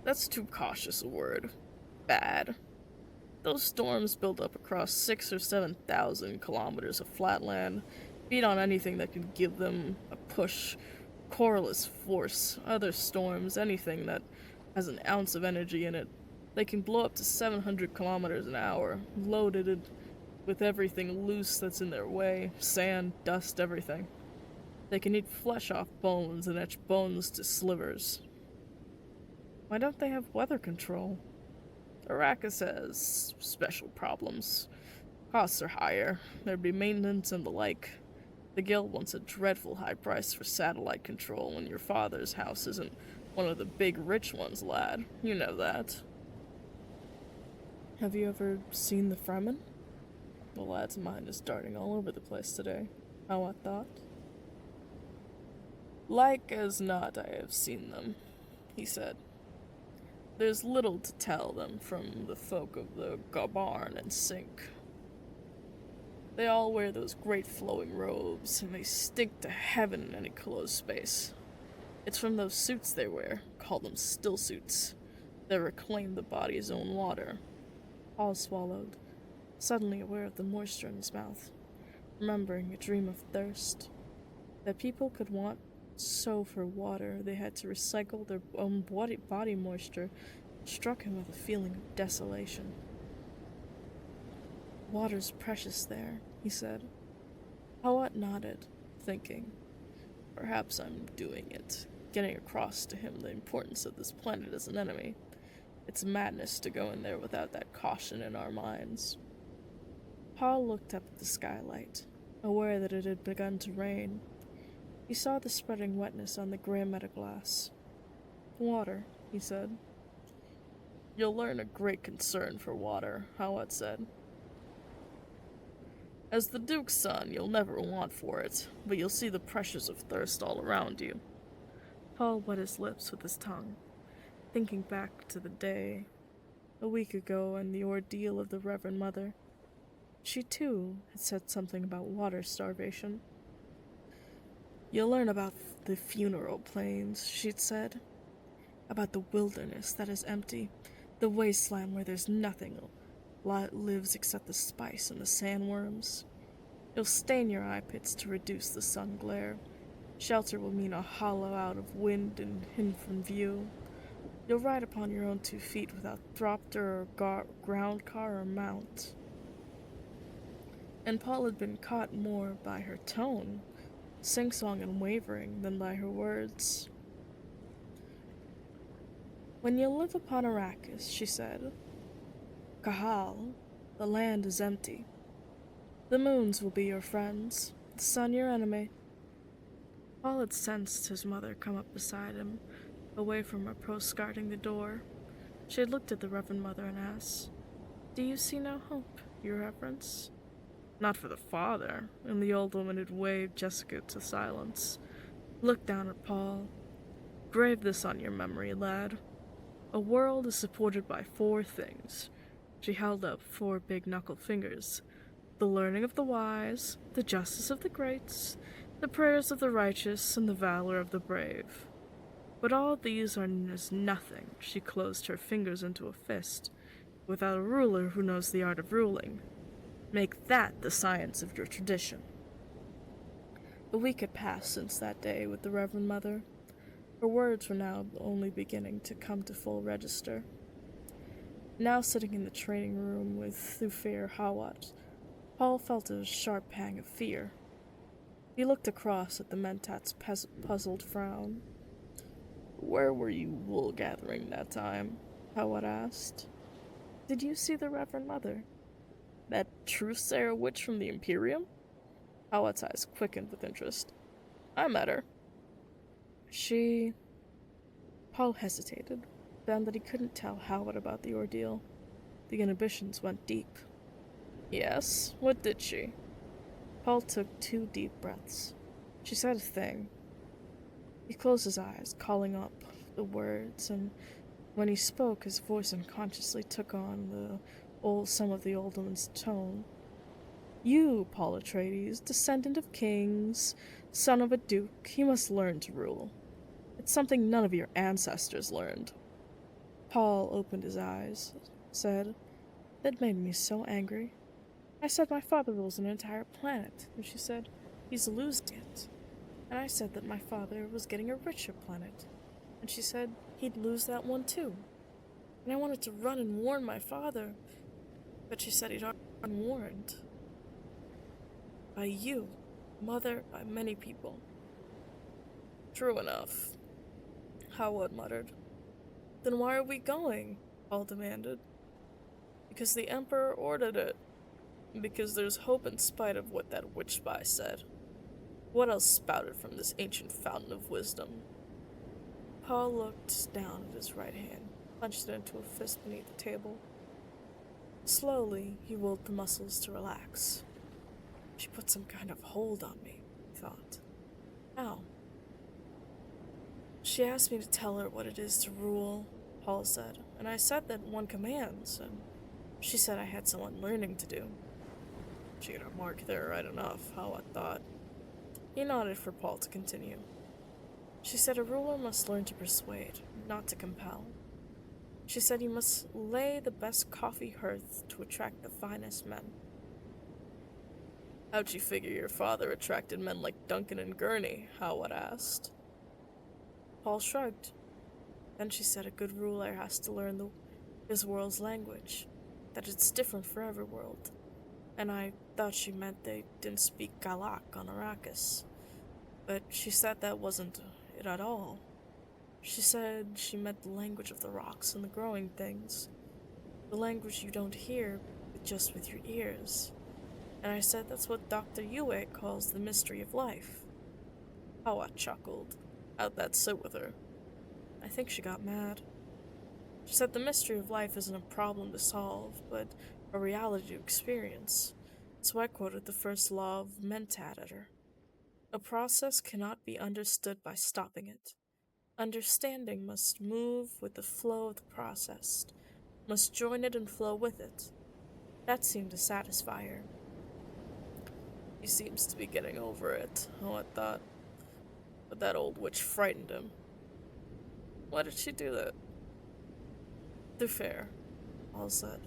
That's too cautious a word. Bad. Those storms build up across 6,000 or 7,000 kilometers of flatland, feed on anything that could give them a push, correless force, other storms, anything that has an ounce of energy in it. They can blow up to 700 kilometers an hour, loaded with everything loose that's in their way, sand, dust, everything. They can eat flesh off bones and etch bones to slivers. Why don't they have weather control? Arrakis has special problems. Costs are higher. There'd be maintenance and the like. The Guild wants a dreadful high price for satellite control, and your father's house isn't one of the big rich ones, lad. You know that. Have you ever seen the Fremen? The lad's mind is darting all over the place today. How I thought. Like as not, I have seen them, he said. There's little to tell them from the folk of the Gabarn and Sink. They all wear those great flowing robes, and they stink to heaven in any closed space. It's from those suits they wear, call them still suits, that reclaim the body's own water. Paul swallowed, suddenly aware of the moisture in his mouth, remembering a dream of thirst. That people could want so for water they had to recycle their own body moisture struck him with a feeling of desolation. Water's precious there, he said. Hawat nodded, thinking. Perhaps I'm doing it, getting across to him the importance of this planet as an enemy. It's madness to go in there without that caution in our minds. Paul looked up at the skylight, aware that it had begun to rain. He saw the spreading wetness on the gray metaglass. Water, he said. You'll learn a great concern for water, Hawat said. As the Duke's son, you'll never want for it, but you'll see the pressures of thirst all around you. Paul wet his lips with his tongue, thinking back to the day, a week ago, and the ordeal of the Reverend Mother. She, too, had said something about water starvation. You'll learn about the funeral plains, she'd said. About the wilderness that is empty, the wasteland where there's nothing lives except the spice and the sandworms. You'll stain your eye pits to reduce the sun glare. Shelter will mean a hollow out of wind and hidden from view. You'll ride upon your own 2 feet without thropter or ground car or mount. And Paul had been caught more by her tone, sing-song and wavering, than by her words. When you live upon Arrakis, she said, Kahal, the land is empty. The moons will be your friends, the sun your enemy. Paul had sensed his mother come up beside him, away from her post guarding the door. She had looked at the Reverend Mother and asked, Do you see no hope, your reverence? Not for the father, and the old woman had waved Jessica to silence. Looked down at Paul. Grave this on your memory, lad. A world is supported by 4 things. She held up 4 big knuckle fingers. The learning of the wise, the justice of the greats, the prayers of the righteous, and the valor of the brave. But all these are as nothing, she closed her fingers into a fist, without a ruler who knows the art of ruling. Make that the science of your tradition. A week had passed since that day with the Reverend Mother. Her words were now only beginning to come to full register. Now sitting in the training room with Thufir Hawat, Paul felt a sharp pang of fear. He looked across at the Mentat's puzzled frown. Where were you wool gathering that time? Howard asked. Did you see the Reverend Mother? That truth-sayer witch from the Imperium? Howard's eyes quickened with interest. I met her. She... Paul hesitated, found that he couldn't tell Howard about the ordeal. The inhibitions went deep. Yes, what did she? Paul took 2 deep breaths. She said a thing. He closed his eyes, calling up the words, and when he spoke, his voice unconsciously took on some of the old woman's tone. You, Paul Atreides, descendant of kings, son of a duke, you must learn to rule. It's something none of your ancestors learned. Paul opened his eyes, said, That made me so angry. I said my father rules an entire planet, and she said, he's losing it. And I said that my father was getting a richer planet, and she said he'd lose that one too. And I wanted to run and warn my father, but she said he'd already been warned. By you, Mother, by many people. True enough, Howard muttered. Then why are we going? Paul demanded. Because the Emperor ordered it. Because there's hope in spite of what that witch spy said. What else spouted from this ancient fountain of wisdom? Paul looked down at his right hand, clenched it into a fist beneath the table. Slowly, he willed the muscles to relax. She put some kind of hold on me, he thought. How? She asked me to tell her what it is to rule, Paul said, and I said that one commands, and she said I had some unlearning to do. She had a mark there right enough, Howard thought. He nodded for Paul to continue. She said a ruler must learn to persuade, not to compel. She said he must lay the best coffee hearth to attract the finest men. How'd you figure your father attracted men like Duncan and Gurney? Howard asked. Paul shrugged. Then she said a good ruler has to learn his world's language, that it's different for every world. And I thought she meant they didn't speak Galak on Arrakis. But she said that wasn't it at all. She said she meant the language of the rocks and the growing things. The language you don't hear, but just with your ears. And I said that's what Dr. Yue calls the mystery of life. Hawa chuckled. How'd that sit with her? I think she got mad. She said the mystery of life isn't a problem to solve, but a reality to experience. So I quoted the first law of Mentat at her. A process cannot be understood by stopping it. Understanding must move with the flow of the process, must join it and flow with it. That seemed to satisfy her. He seems to be getting over it, I thought. But that old witch frightened him. Why did she do that? They're fair, Paul said.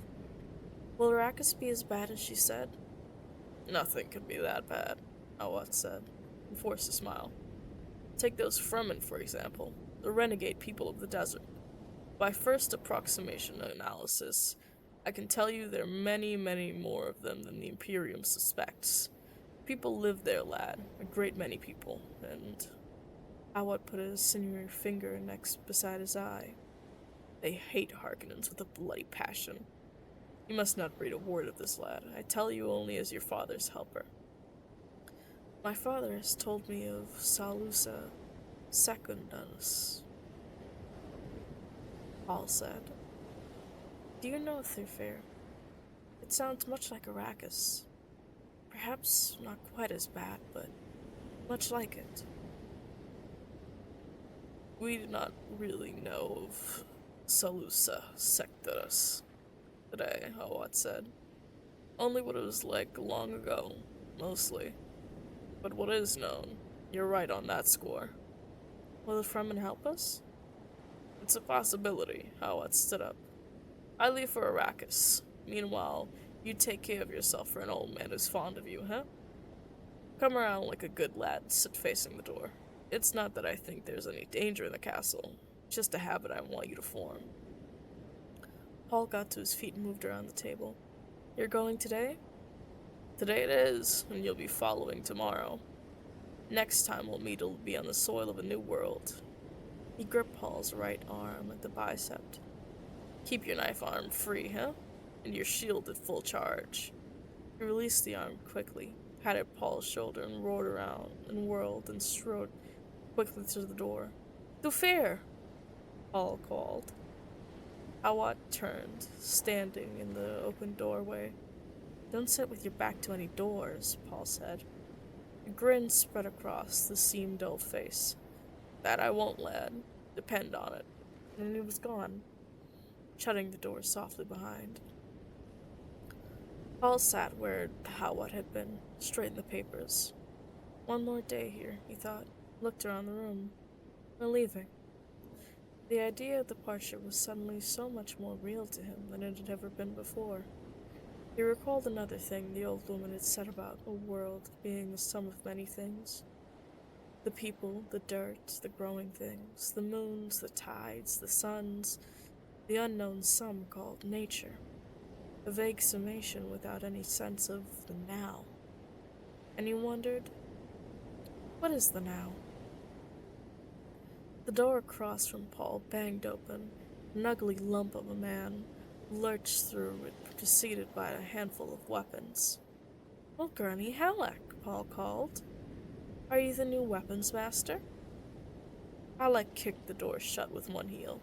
Will Arrakis be as bad as she said? Nothing could be that bad, Awat said, and forced a smile. Take those Fremen, for example, the renegade people of the desert. By first approximation analysis, I can tell you there are many, many more of them than the Imperium suspects. People live there, lad, a great many people, and Awat put a sinewy finger next beside his eye. They hate Harkonnens with a bloody passion. You must not read a word of this, lad. I tell you only as your father's helper. My father has told me of Salusa Secundus, Paul said. Do you know Thufir? It sounds much like Arrakis. Perhaps not quite as bad, but much like it. We do not really know of Salusa Secundus today, Hawat said. Only what it was like long ago, mostly. But what is known, you're right on that score. Will the Fremen help us? It's a possibility, Hawat stood up. I leave for Arrakis. Meanwhile, you take care of yourself for an old man who's fond of you, huh? Come around like a good lad and sit facing the door. It's not that I think there's any danger in the castle, just a habit I want you to form. Paul got to his feet and moved around the table. You're going today? Today it is, and you'll be following tomorrow. Next time we'll meet will be on the soil of a new world. He gripped Paul's right arm at the bicep. Keep your knife arm free, huh? And your shield at full charge. He released the arm quickly, patted Paul's shoulder, and roared around and whirled and strode quickly to the door. "To fair!" Paul called. Hawat turned, standing in the open doorway. "Don't sit with your back to any doors," Paul said. A grin spread across the seamed old face. "That I won't, lad. Depend on it." And he was gone, shutting the door softly behind. Paul sat where Hawat had been, straightened the papers. One more day here, he thought, looked around the room. We're leaving. The idea of departure was suddenly so much more real to him than it had ever been before. He recalled another thing the old woman had said about a world being the sum of many things. The people, the dirt, the growing things, the moons, the tides, the suns, the unknown sum called nature. A vague summation without any sense of the now. And he wondered, what is the now? The door across from Paul banged open. An ugly lump of a man lurched through it, preceded by a handful of weapons. "Well, Gurney Halleck," Paul called. "Are you the new weapons master?" Halleck kicked the door shut with one heel.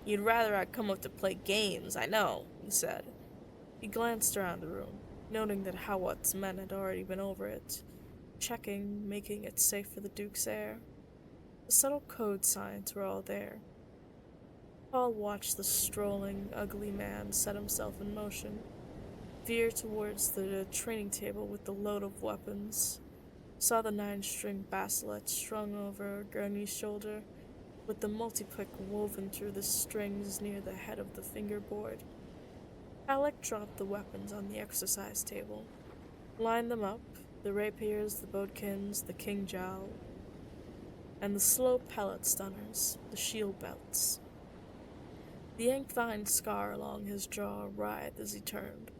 "You'd rather I'd come up to play games, I know," he said. He glanced around the room, noting that Hawat's men had already been over it, checking, making it safe for the Duke's heir. The subtle code signs were all there. Paul watched the strolling, ugly man set himself in motion, veer towards the training table with the load of weapons, saw the 9-string bracelet strung over Gurney's shoulder, with the multiplick woven through the strings near the head of the fingerboard. Halleck dropped the weapons on the exercise table, lined them up, the rapiers, the bodkins, the king jowl, and the slow pellet stunners, the shield belts. The ink-vine scar along his jaw writhed as he turned,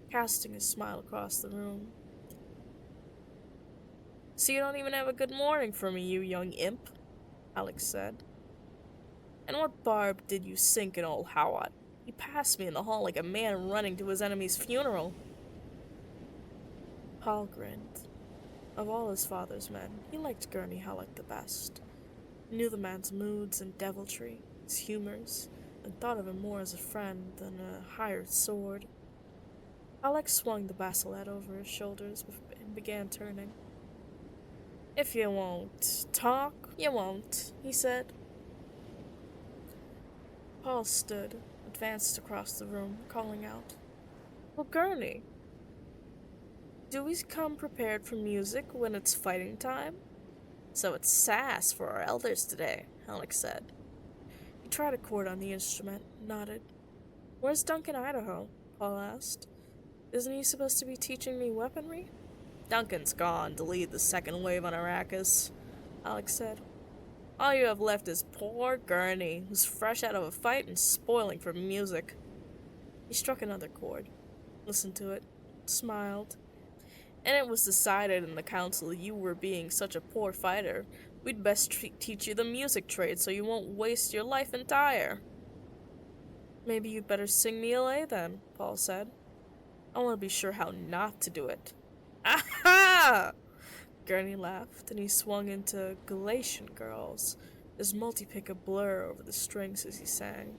casting a smile across the room. "So you don't even have a good morning for me, you young imp," Alex said. "And what barb did you sink in old Hawat? He passed me in the hall like a man running to his enemy's funeral." Paul grinned. Of all his father's men, he liked Gurney Halleck the best. He knew the man's moods and deviltry, his humors, and thought of him more as a friend than a hired sword. Halleck swung the bracelet over his shoulders and began turning. "If you won't talk, you won't," he said. Paul stood, advanced across the room, calling out, "Well, Gurney, do we come prepared for music when it's fighting time?" "So it's sass for our elders today," Halleck said. He tried a chord on the instrument, nodded. "Where's Duncan, Idaho?" Paul asked. "Isn't he supposed to be teaching me weaponry?" "Duncan's gone to lead the second wave on Arrakis," Alex said. "All you have left is poor Gurney, who's fresh out of a fight and spoiling for music." He struck another chord, listened to it, smiled. "And it was decided in the council you were being such a poor fighter, we'd best teach you the music trade so you won't waste your life entire." "Maybe you'd better sing me a lay then," Paul said. "I want to be sure how not to do it." "Aha!" Gurney laughed, and he swung into Galatian Girls, his multi-pick a blur over the strings as he sang.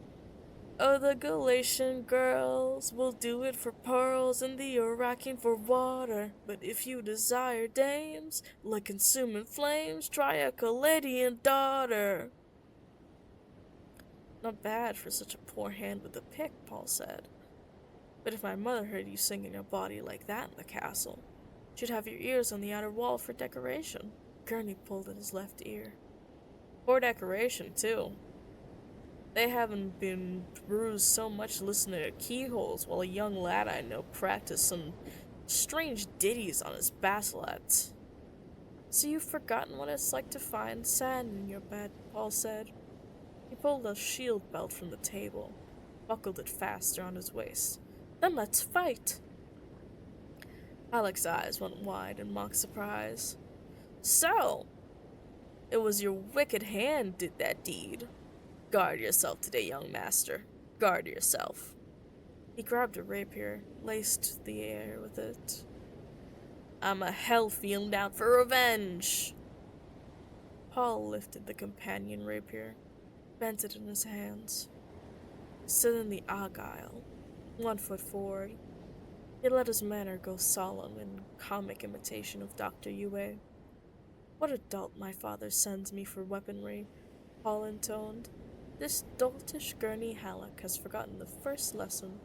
"Oh, the Galatian girls will do it for pearls, and the Iraqian for water. But if you desire dames, like consuming flames, try a Caladian daughter." "Not bad for such a poor hand with a pick," Paul said. "But if my mother heard you singing a body like that in the castle, she'd have your ears on the outer wall for decoration." Gurney pulled at his left ear. "For decoration, too. They haven't been bruised so much listening to keyholes while a young lad I know practiced some strange ditties on his bracelet." "So you've forgotten what it's like to find sand in your bed," Paul said. He pulled a shield belt from the table, buckled it fast around his waist. "Then let's fight." Alex's eyes went wide in mock surprise. "So, it was your wicked hand did that deed?" Guard yourself today, young master. Guard yourself. He grabbed a rapier, laced the air with it. I'm a hell fiend out for revenge. Paul lifted the companion rapier, bent it in his hands. Stood in the Argyle, 1 foot forward. He let his manner go solemn in comic imitation of Dr. Yue. What a dolt my father sends me for weaponry, Paul intoned. This doltish Gurney Halleck has forgotten the first lesson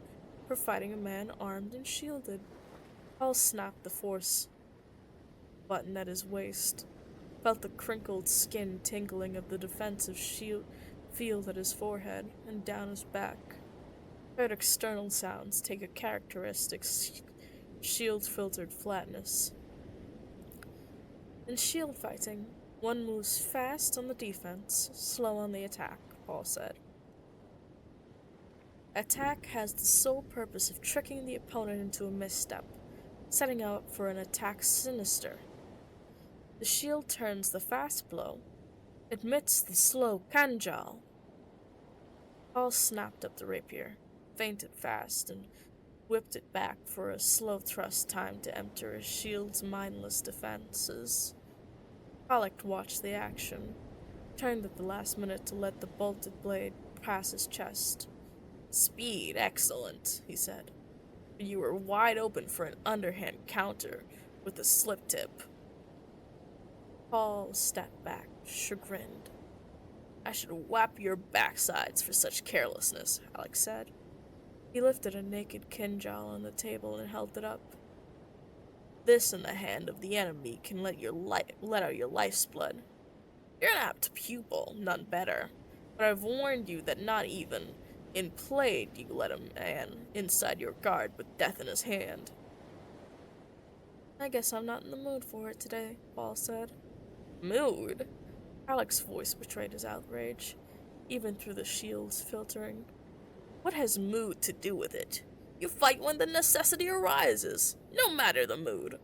for fighting a man armed and shielded. Paul snapped the force button at his waist, felt the crinkled skin tingling of the defensive field at his forehead and down his back. Heard external sounds take a characteristic shield-filtered flatness. In shield fighting, one moves fast on the defense, slow on the attack, Paul said. Attack has the sole purpose of tricking the opponent into a misstep, setting up for an attack sinister. The shield turns the fast blow, admits the slow kanjal. Paul snapped up the rapier, feinted fast, and whipped it back for a slow thrust timed to enter his shield's mindless defenses. Halleck watched the action, turned at the last minute to let the bolted blade pass his chest. Speed, excellent, he said. You were wide open for an underhand counter with a slip tip. Paul stepped back, chagrined. I should whap your backsides for such carelessness, Halleck said. He lifted a naked kinjal on the table and held it up. This in the hand of the enemy can let out your life's blood. You're an apt pupil, none better, but I've warned you that not even in play do you let a man inside your guard with death in his hand. I guess I'm not in the mood for it today, Paul said. Mood? Halleck's voice betrayed his outrage, even through the shield's filtering. What has mood to do with it? You fight when the necessity arises, no matter the mood.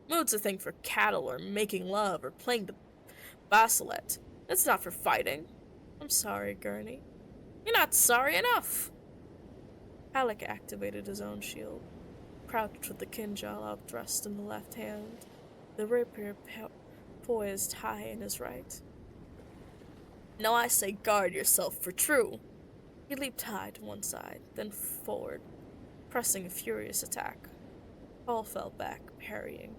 Mood's a thing for cattle or making love or playing the bassalet. It's not for fighting. I'm sorry, Gurney. You're not sorry enough. Halleck activated his own shield, crouched with the kinjal outthrust in the left hand, the rapier poised high in his right. Now I say guard yourself for true. He leaped high to one side, then forward, pressing a furious attack. Paul fell back, parrying.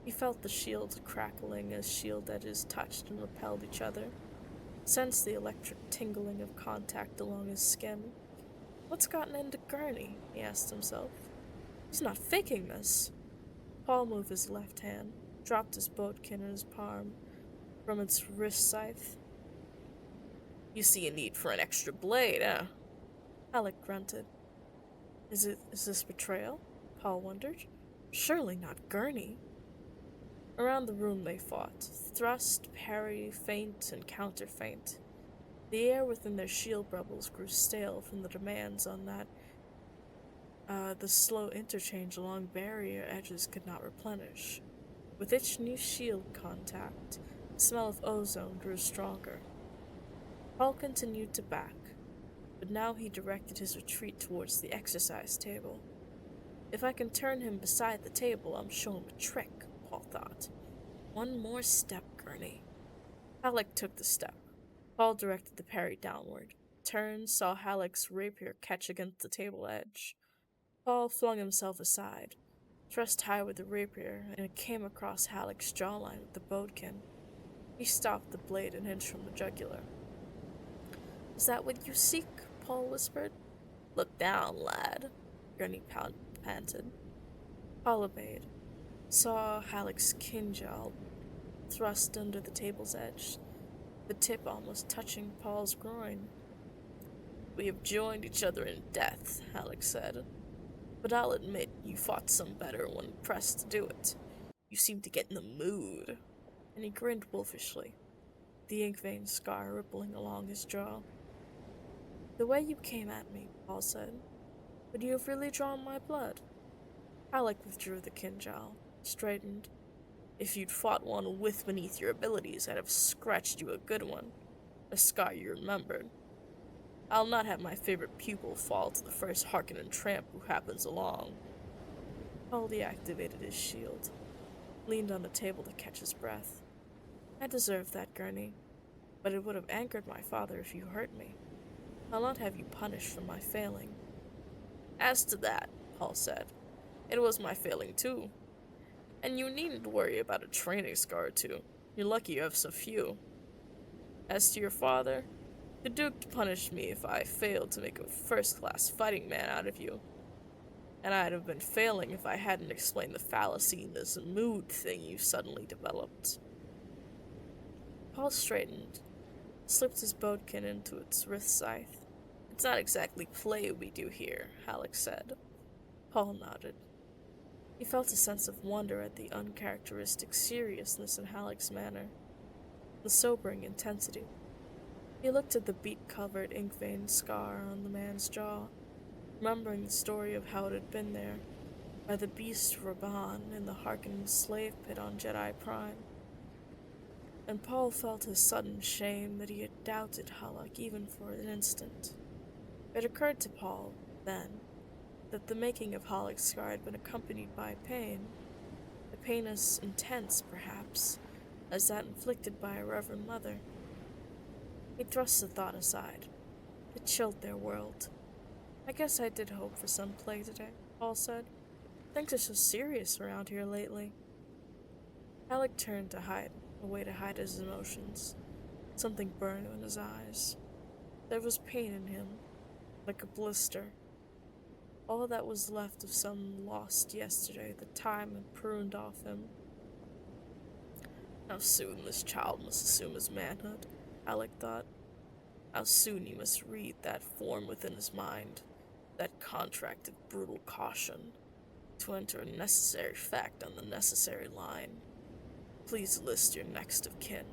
He felt the shield crackling as shield edges touched and repelled each other, sensed the electric tingling of contact along his skin. What's gotten into Gurney? He asked himself. He's not faking this. Paul moved his left hand, dropped his bodkin in his palm from its wrist scythe. You see a need for an extra blade, eh? Halleck grunted. Is this betrayal? Paul wondered. Surely not Gurney. Around the room they fought, thrust, parry, feint, and counter-feint. The air within their shield bubbles grew stale from the demands on that the slow interchange along barrier edges could not replenish. With each new shield contact, the smell of ozone grew stronger. Paul continued to back, but now he directed his retreat towards the exercise table. If I can turn him beside the table, I'm showing him a trick, Paul thought. One more step, Gurney. Halleck took the step. Paul directed the parry downward, turned, saw Halleck's rapier catch against the table edge. Paul flung himself aside, thrust high with the rapier, and it came across Halleck's jawline with the bodkin. He stopped the blade an inch from the jugular. Is that what you seek? Paul whispered. Look down, lad, Gurney panted. Paul obeyed, saw Halleck's kinjal thrust under the table's edge, the tip almost touching Paul's groin. We have joined each other in death, Halleck said, but I'll admit you fought some better when pressed to do it. You seem to get in the mood. And he grinned wolfishly, the ink vein scar rippling along his jaw. The way you came at me, Paul said. Would you have really drawn my blood? Halleck withdrew the kinjal, straightened. If you'd fought one with beneath your abilities, I'd have scratched you a good one. A scar you remembered. I'll not have my favorite pupil fall to the first Harkonnen tramp who happens along. Paul deactivated his shield, leaned on the table to catch his breath. I deserve that, Gurney, but it would have angered my father if you hurt me. I'll not have you punished for my failing. As to that, Paul said, it was my failing too. And you needn't worry about a training scar or two. You're lucky you have so few. As to your father, the Duke punished me if I failed to make a first-class fighting man out of you. And I'd have been failing if I hadn't explained the fallacy in this mood thing you suddenly developed. Paul straightened, slipped his bodkin into its wrist scythe. It's not exactly play we do here, Halleck said. Paul nodded. He felt a sense of wonder at the uncharacteristic seriousness in Halleck's manner, the sobering intensity. He looked at the beet-covered ink-veined scar on the man's jaw, remembering the story of how it had been there, by the beast Raban in the Harkonnen slave pit on Jedi Prime. And Paul felt his sudden shame that he had doubted Halleck even for an instant. It occurred to Paul, then, that the making of Halleck's scar had been accompanied by pain, a pain as intense, perhaps, as that inflicted by a Reverend Mother. He thrust the thought aside. It chilled their world. I guess I did hope for some play today, Paul said. Things are so serious around here lately. Halleck turned to hide, a way to hide his emotions. Something burned in his eyes. There was pain in him, like a blister. All that was left of some lost yesterday that time had pruned off him. How soon this child must assume his manhood, Halleck thought. How soon he must read that form within his mind, that contract of brutal caution, to enter a necessary fact on the necessary line. Please list your next of kin.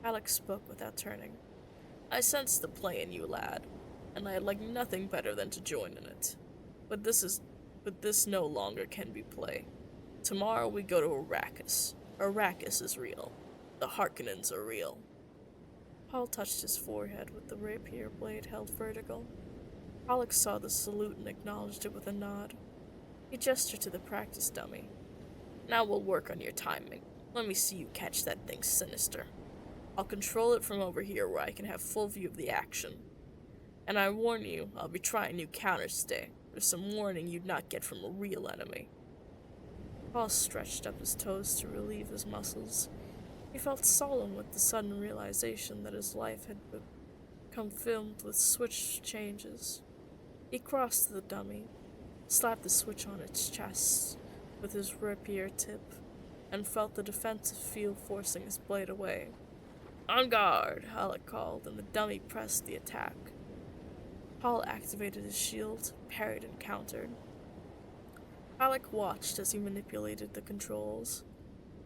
Halleck spoke without turning. I sense the play in you, lad, and I'd like nothing better than to join in it. But this no longer can be play. Tomorrow we go to Arrakis. Arrakis is real. The Harkonnens are real. Paul touched his forehead with the rapier blade held vertical. Halleck saw the salute and acknowledged it with a nod. He gestured to the practice dummy. Now we'll work on your timing. Let me see you catch that thing sinister. I'll control it from over here where I can have full view of the action. And I warn you, I'll be trying new counters today. There's some warning you'd not get from a real enemy. Paul stretched up his toes to relieve his muscles. He felt solemn with the sudden realization that his life had become filled with switch changes. He crossed to the dummy, slapped the switch on its chest with his rapier tip, and felt the defensive field forcing his blade away. On guard, Halleck called, and the dummy pressed the attack. Paul activated his shield, parried and countered. Halleck watched as he manipulated the controls.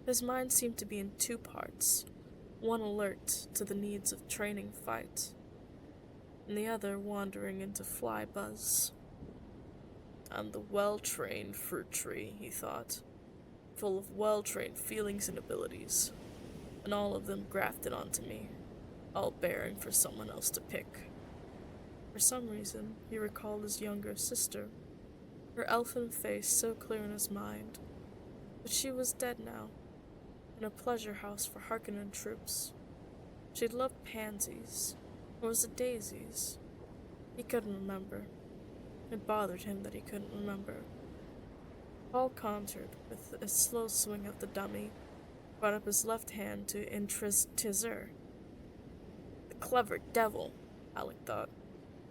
His mind seemed to be in two parts, one alert to the needs of training fight, and the other wandering into fly buzz. I'm the well-trained fruit tree, he thought, full of well-trained feelings and abilities, and all of them grafted onto me, all bearing for someone else to pick. For some reason, he recalled his younger sister, her elfin face so clear in his mind, but she was dead now, in a pleasure house for Harkonnen troops. She'd loved pansies, or was it daisies? He couldn't remember. It bothered him that he couldn't remember. Paul countered with a slow swing of the dummy, brought up his left hand to Intriztizer. The clever devil, Halleck thought,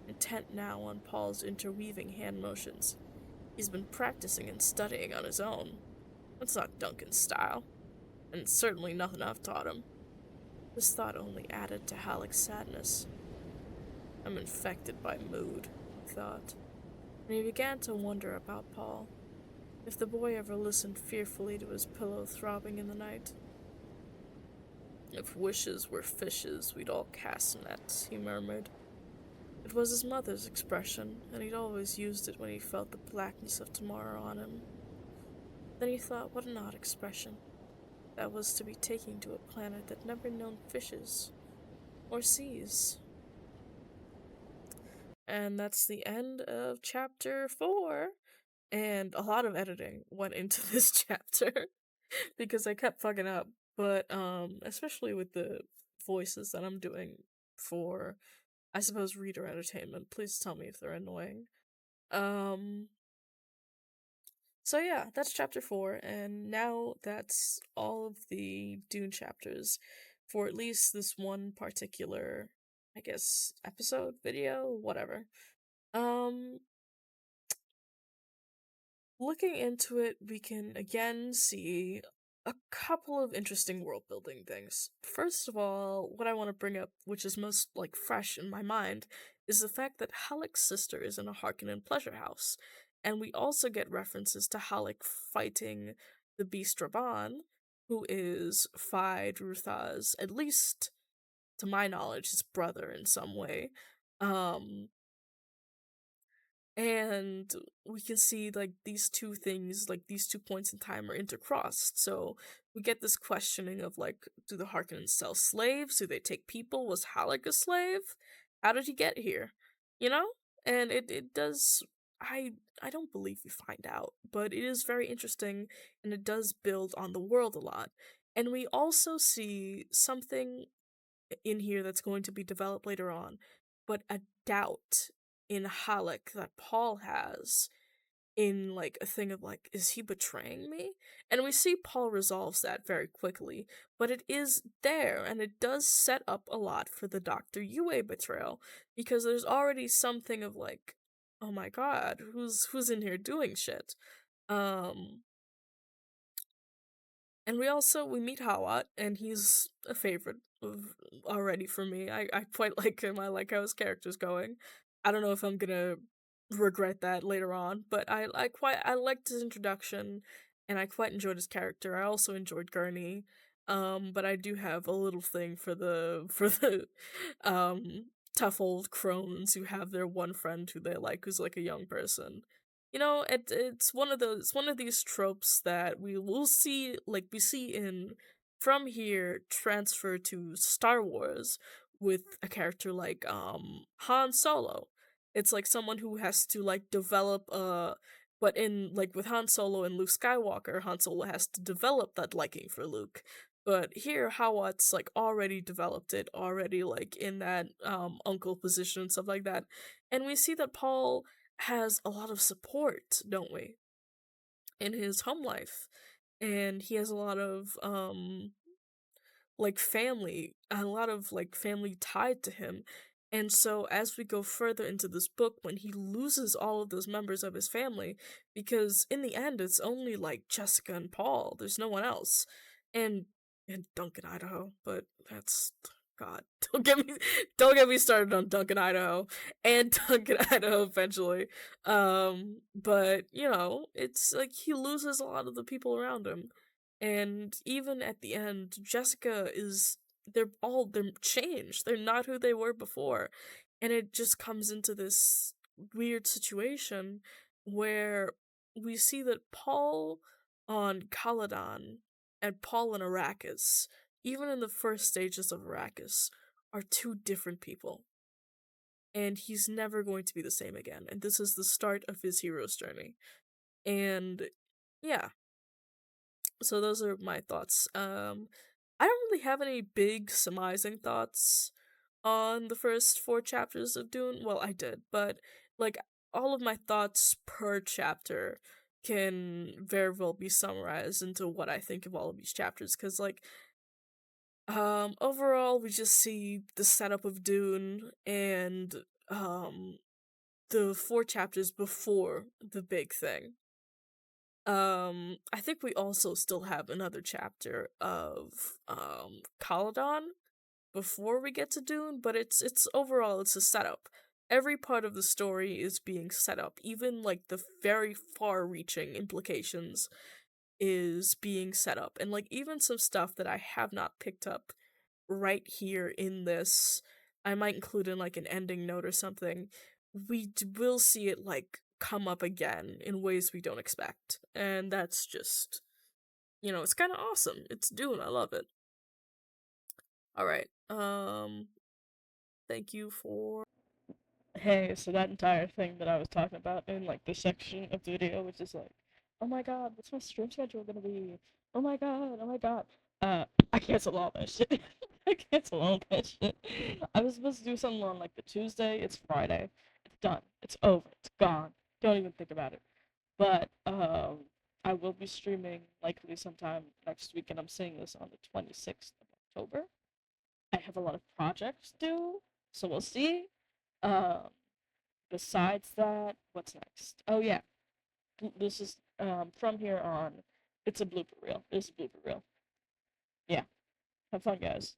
intent now on Paul's interweaving hand motions. He's been practicing and studying on his own. That's not Duncan's style, and it's certainly nothing I've taught him. This thought only added to Halleck's sadness. I'm infected by mood, he thought, and he began to wonder about Paul, if the boy ever listened fearfully to his pillow throbbing in the night. If wishes were fishes, we'd all cast nets, he murmured. It was his mother's expression, and he'd always used it when he felt the blackness of tomorrow on him. Then he thought what an odd expression that was to be taking to a planet that never known fishes or seas. And that's the end of chapter 4. And a lot of editing went into this chapter because I kept fucking up. But especially with the voices that I'm doing for, I suppose, reader entertainment. Please tell me if they're annoying. Um so yeah, that's chapter 4, and now that's all of the Dune chapters for at least this one particular, I guess, episode, video, whatever. Um Looking into it, we can again see a couple of interesting world building things. First of all, what I want to bring up, which is most like fresh in my mind, is the fact that Halleck's sister is in a Harkonnen pleasure house, and we also get references to Halleck fighting the Beast Raban, who is Fide Rutha's, at least to my knowledge, his brother in some way. Um, and we can see like these two things, like these 2 points in time are intercrossed, so we get this questioning of like, do the Harkonnens sell slaves, do they take people, was Halleck a slave, how did he get here, you know? And it does, I don't believe we find out, but it is very interesting, and it does build on the world a lot. And we also see something in here that's going to be developed later on, but a doubt in Halleck that Paul has in like a thing of like, is he betraying me? And we see Paul resolves that very quickly, but it is there, and it does set up a lot for the Dr. Yue betrayal, because there's already something of like, oh my god, who's in here doing shit? Um and we meet Hawat, and he's a favorite already for me. I quite like him. I like how his character's going. I don't know if I'm gonna regret that later on, but I liked his introduction, and I quite enjoyed his character. I also enjoyed Gurney, but I do have a little thing for the tough old crones who have their one friend who they like, who's like a young person. You know, it's one of these tropes that we will see, like we see in From Here transfer to Star Wars with a character like Han Solo. It's like someone who has to like develop but in like with Han Solo and Luke Skywalker, Han Solo has to develop that liking for Luke. But here Hawat's like already developed it, already like in that uncle position and stuff like that. And we see that Paul has a lot of support, don't we, in his home life. And he has a lot of like family, a lot of like family tied to him. And so as we go further into this book, when he loses all of those members of his family, because in the end it's only like Jessica and Paul, there's no one else. And Duncan, Idaho, but that's God. Don't get me started on Duncan, Idaho, and Duncan, Idaho eventually. But you know, it's like he loses a lot of the people around him. And even at the end, Jessica is they're changed. They're not who they were before. And it just comes into this weird situation where we see that Paul on Caladan and Paul in Arrakis, even in the first stages of Arrakis, are two different people. And he's never going to be the same again. And this is the start of his hero's journey. And yeah, so those are my thoughts. I don't really have any big surmising thoughts on the first 4 chapters of Dune. Well, I did, but like all of my thoughts per chapter can very well be summarized into what I think of all of these chapters, because like overall we just see the setup of Dune and um the 4 chapters before the big thing. I think we also still have another chapter of Caladon before we get to Dune, but it's overall it's a setup. Every part of the story is being set up, even like the very far-reaching implications is being set up. And like even some stuff that I have not picked up right here in this, I might include in like an ending note or something. Will see it like come up again in ways we don't expect, and that's just, you know, it's kind of awesome. It's Dune. I love it. All right. Thank you for Hey, so that entire thing that I was talking about in like the section of the video, which is like, oh my god, what's my stream schedule gonna be? Oh my god. I cancel all that shit. I cancel all that shit. I was supposed to do something on like the Tuesday. It's Friday. It's done. It's over. It's gone. Don't even think about it. But I will be streaming likely sometime next week, and I'm saying this on the 26th of October. I have a lot of projects due, so we'll see. Um, Besides that, what's next? Oh yeah, this is from here on. It's a blooper reel. It's a blooper reel. Yeah, have fun, guys.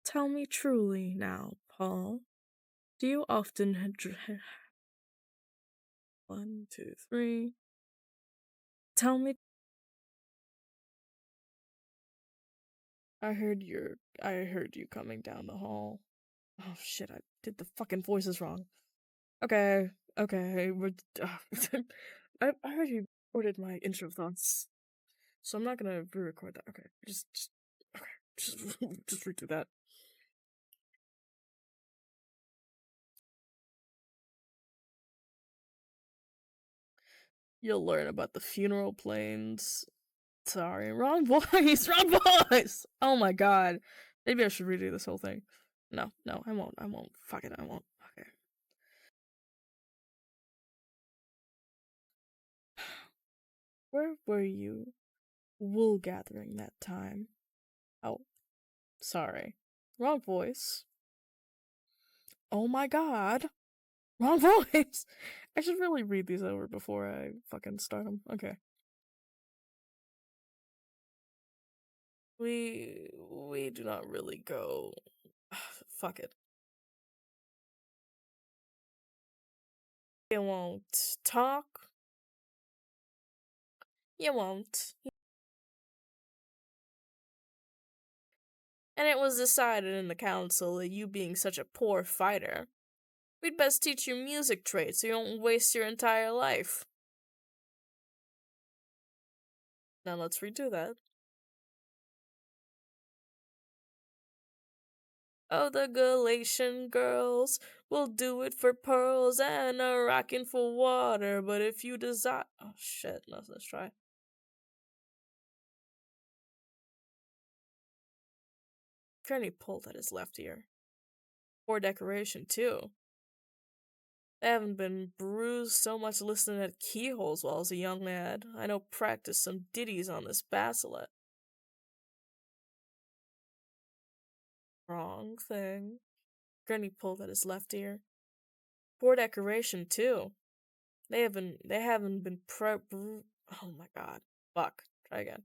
Tell me truly now, Paul. Do you often one, two, three? Tell me. I heard you coming down the hall. Oh shit! I did the fucking voices wrong. Okay, okay. I heard you ordered my intro thoughts, so I'm not gonna re-record that. Okay, okay, just just redo that. You'll learn about the funeral planes. Sorry, wrong voice, wrong voice. Oh my god. Maybe I should redo this whole thing. No, no, I won't. I won't. Fuck it, I won't. Okay. Where were you wool gathering that time? Oh, sorry. Wrong voice. Oh my god. Wrong voice. I should really read these over before I fucking start them. Okay. We do not really go. Fuck it. You won't talk. You won't. And it was decided in the council that you being such a poor fighter, we'd best teach you music traits so you don't waste your entire life. Now let's redo that. Oh, the Galatian girls will do it for pearls and a rockin' for water, but if you desire. Oh shit, let's try. Granny pulled at his left ear. Poor decoration, too. I haven't been bruised so much listening at keyholes while I was a young lad. I know practice some ditties on this basilet. Wrong thing. Granny pulled at his left ear. Poor decoration too. They haven't been oh my god. Fuck. Try again.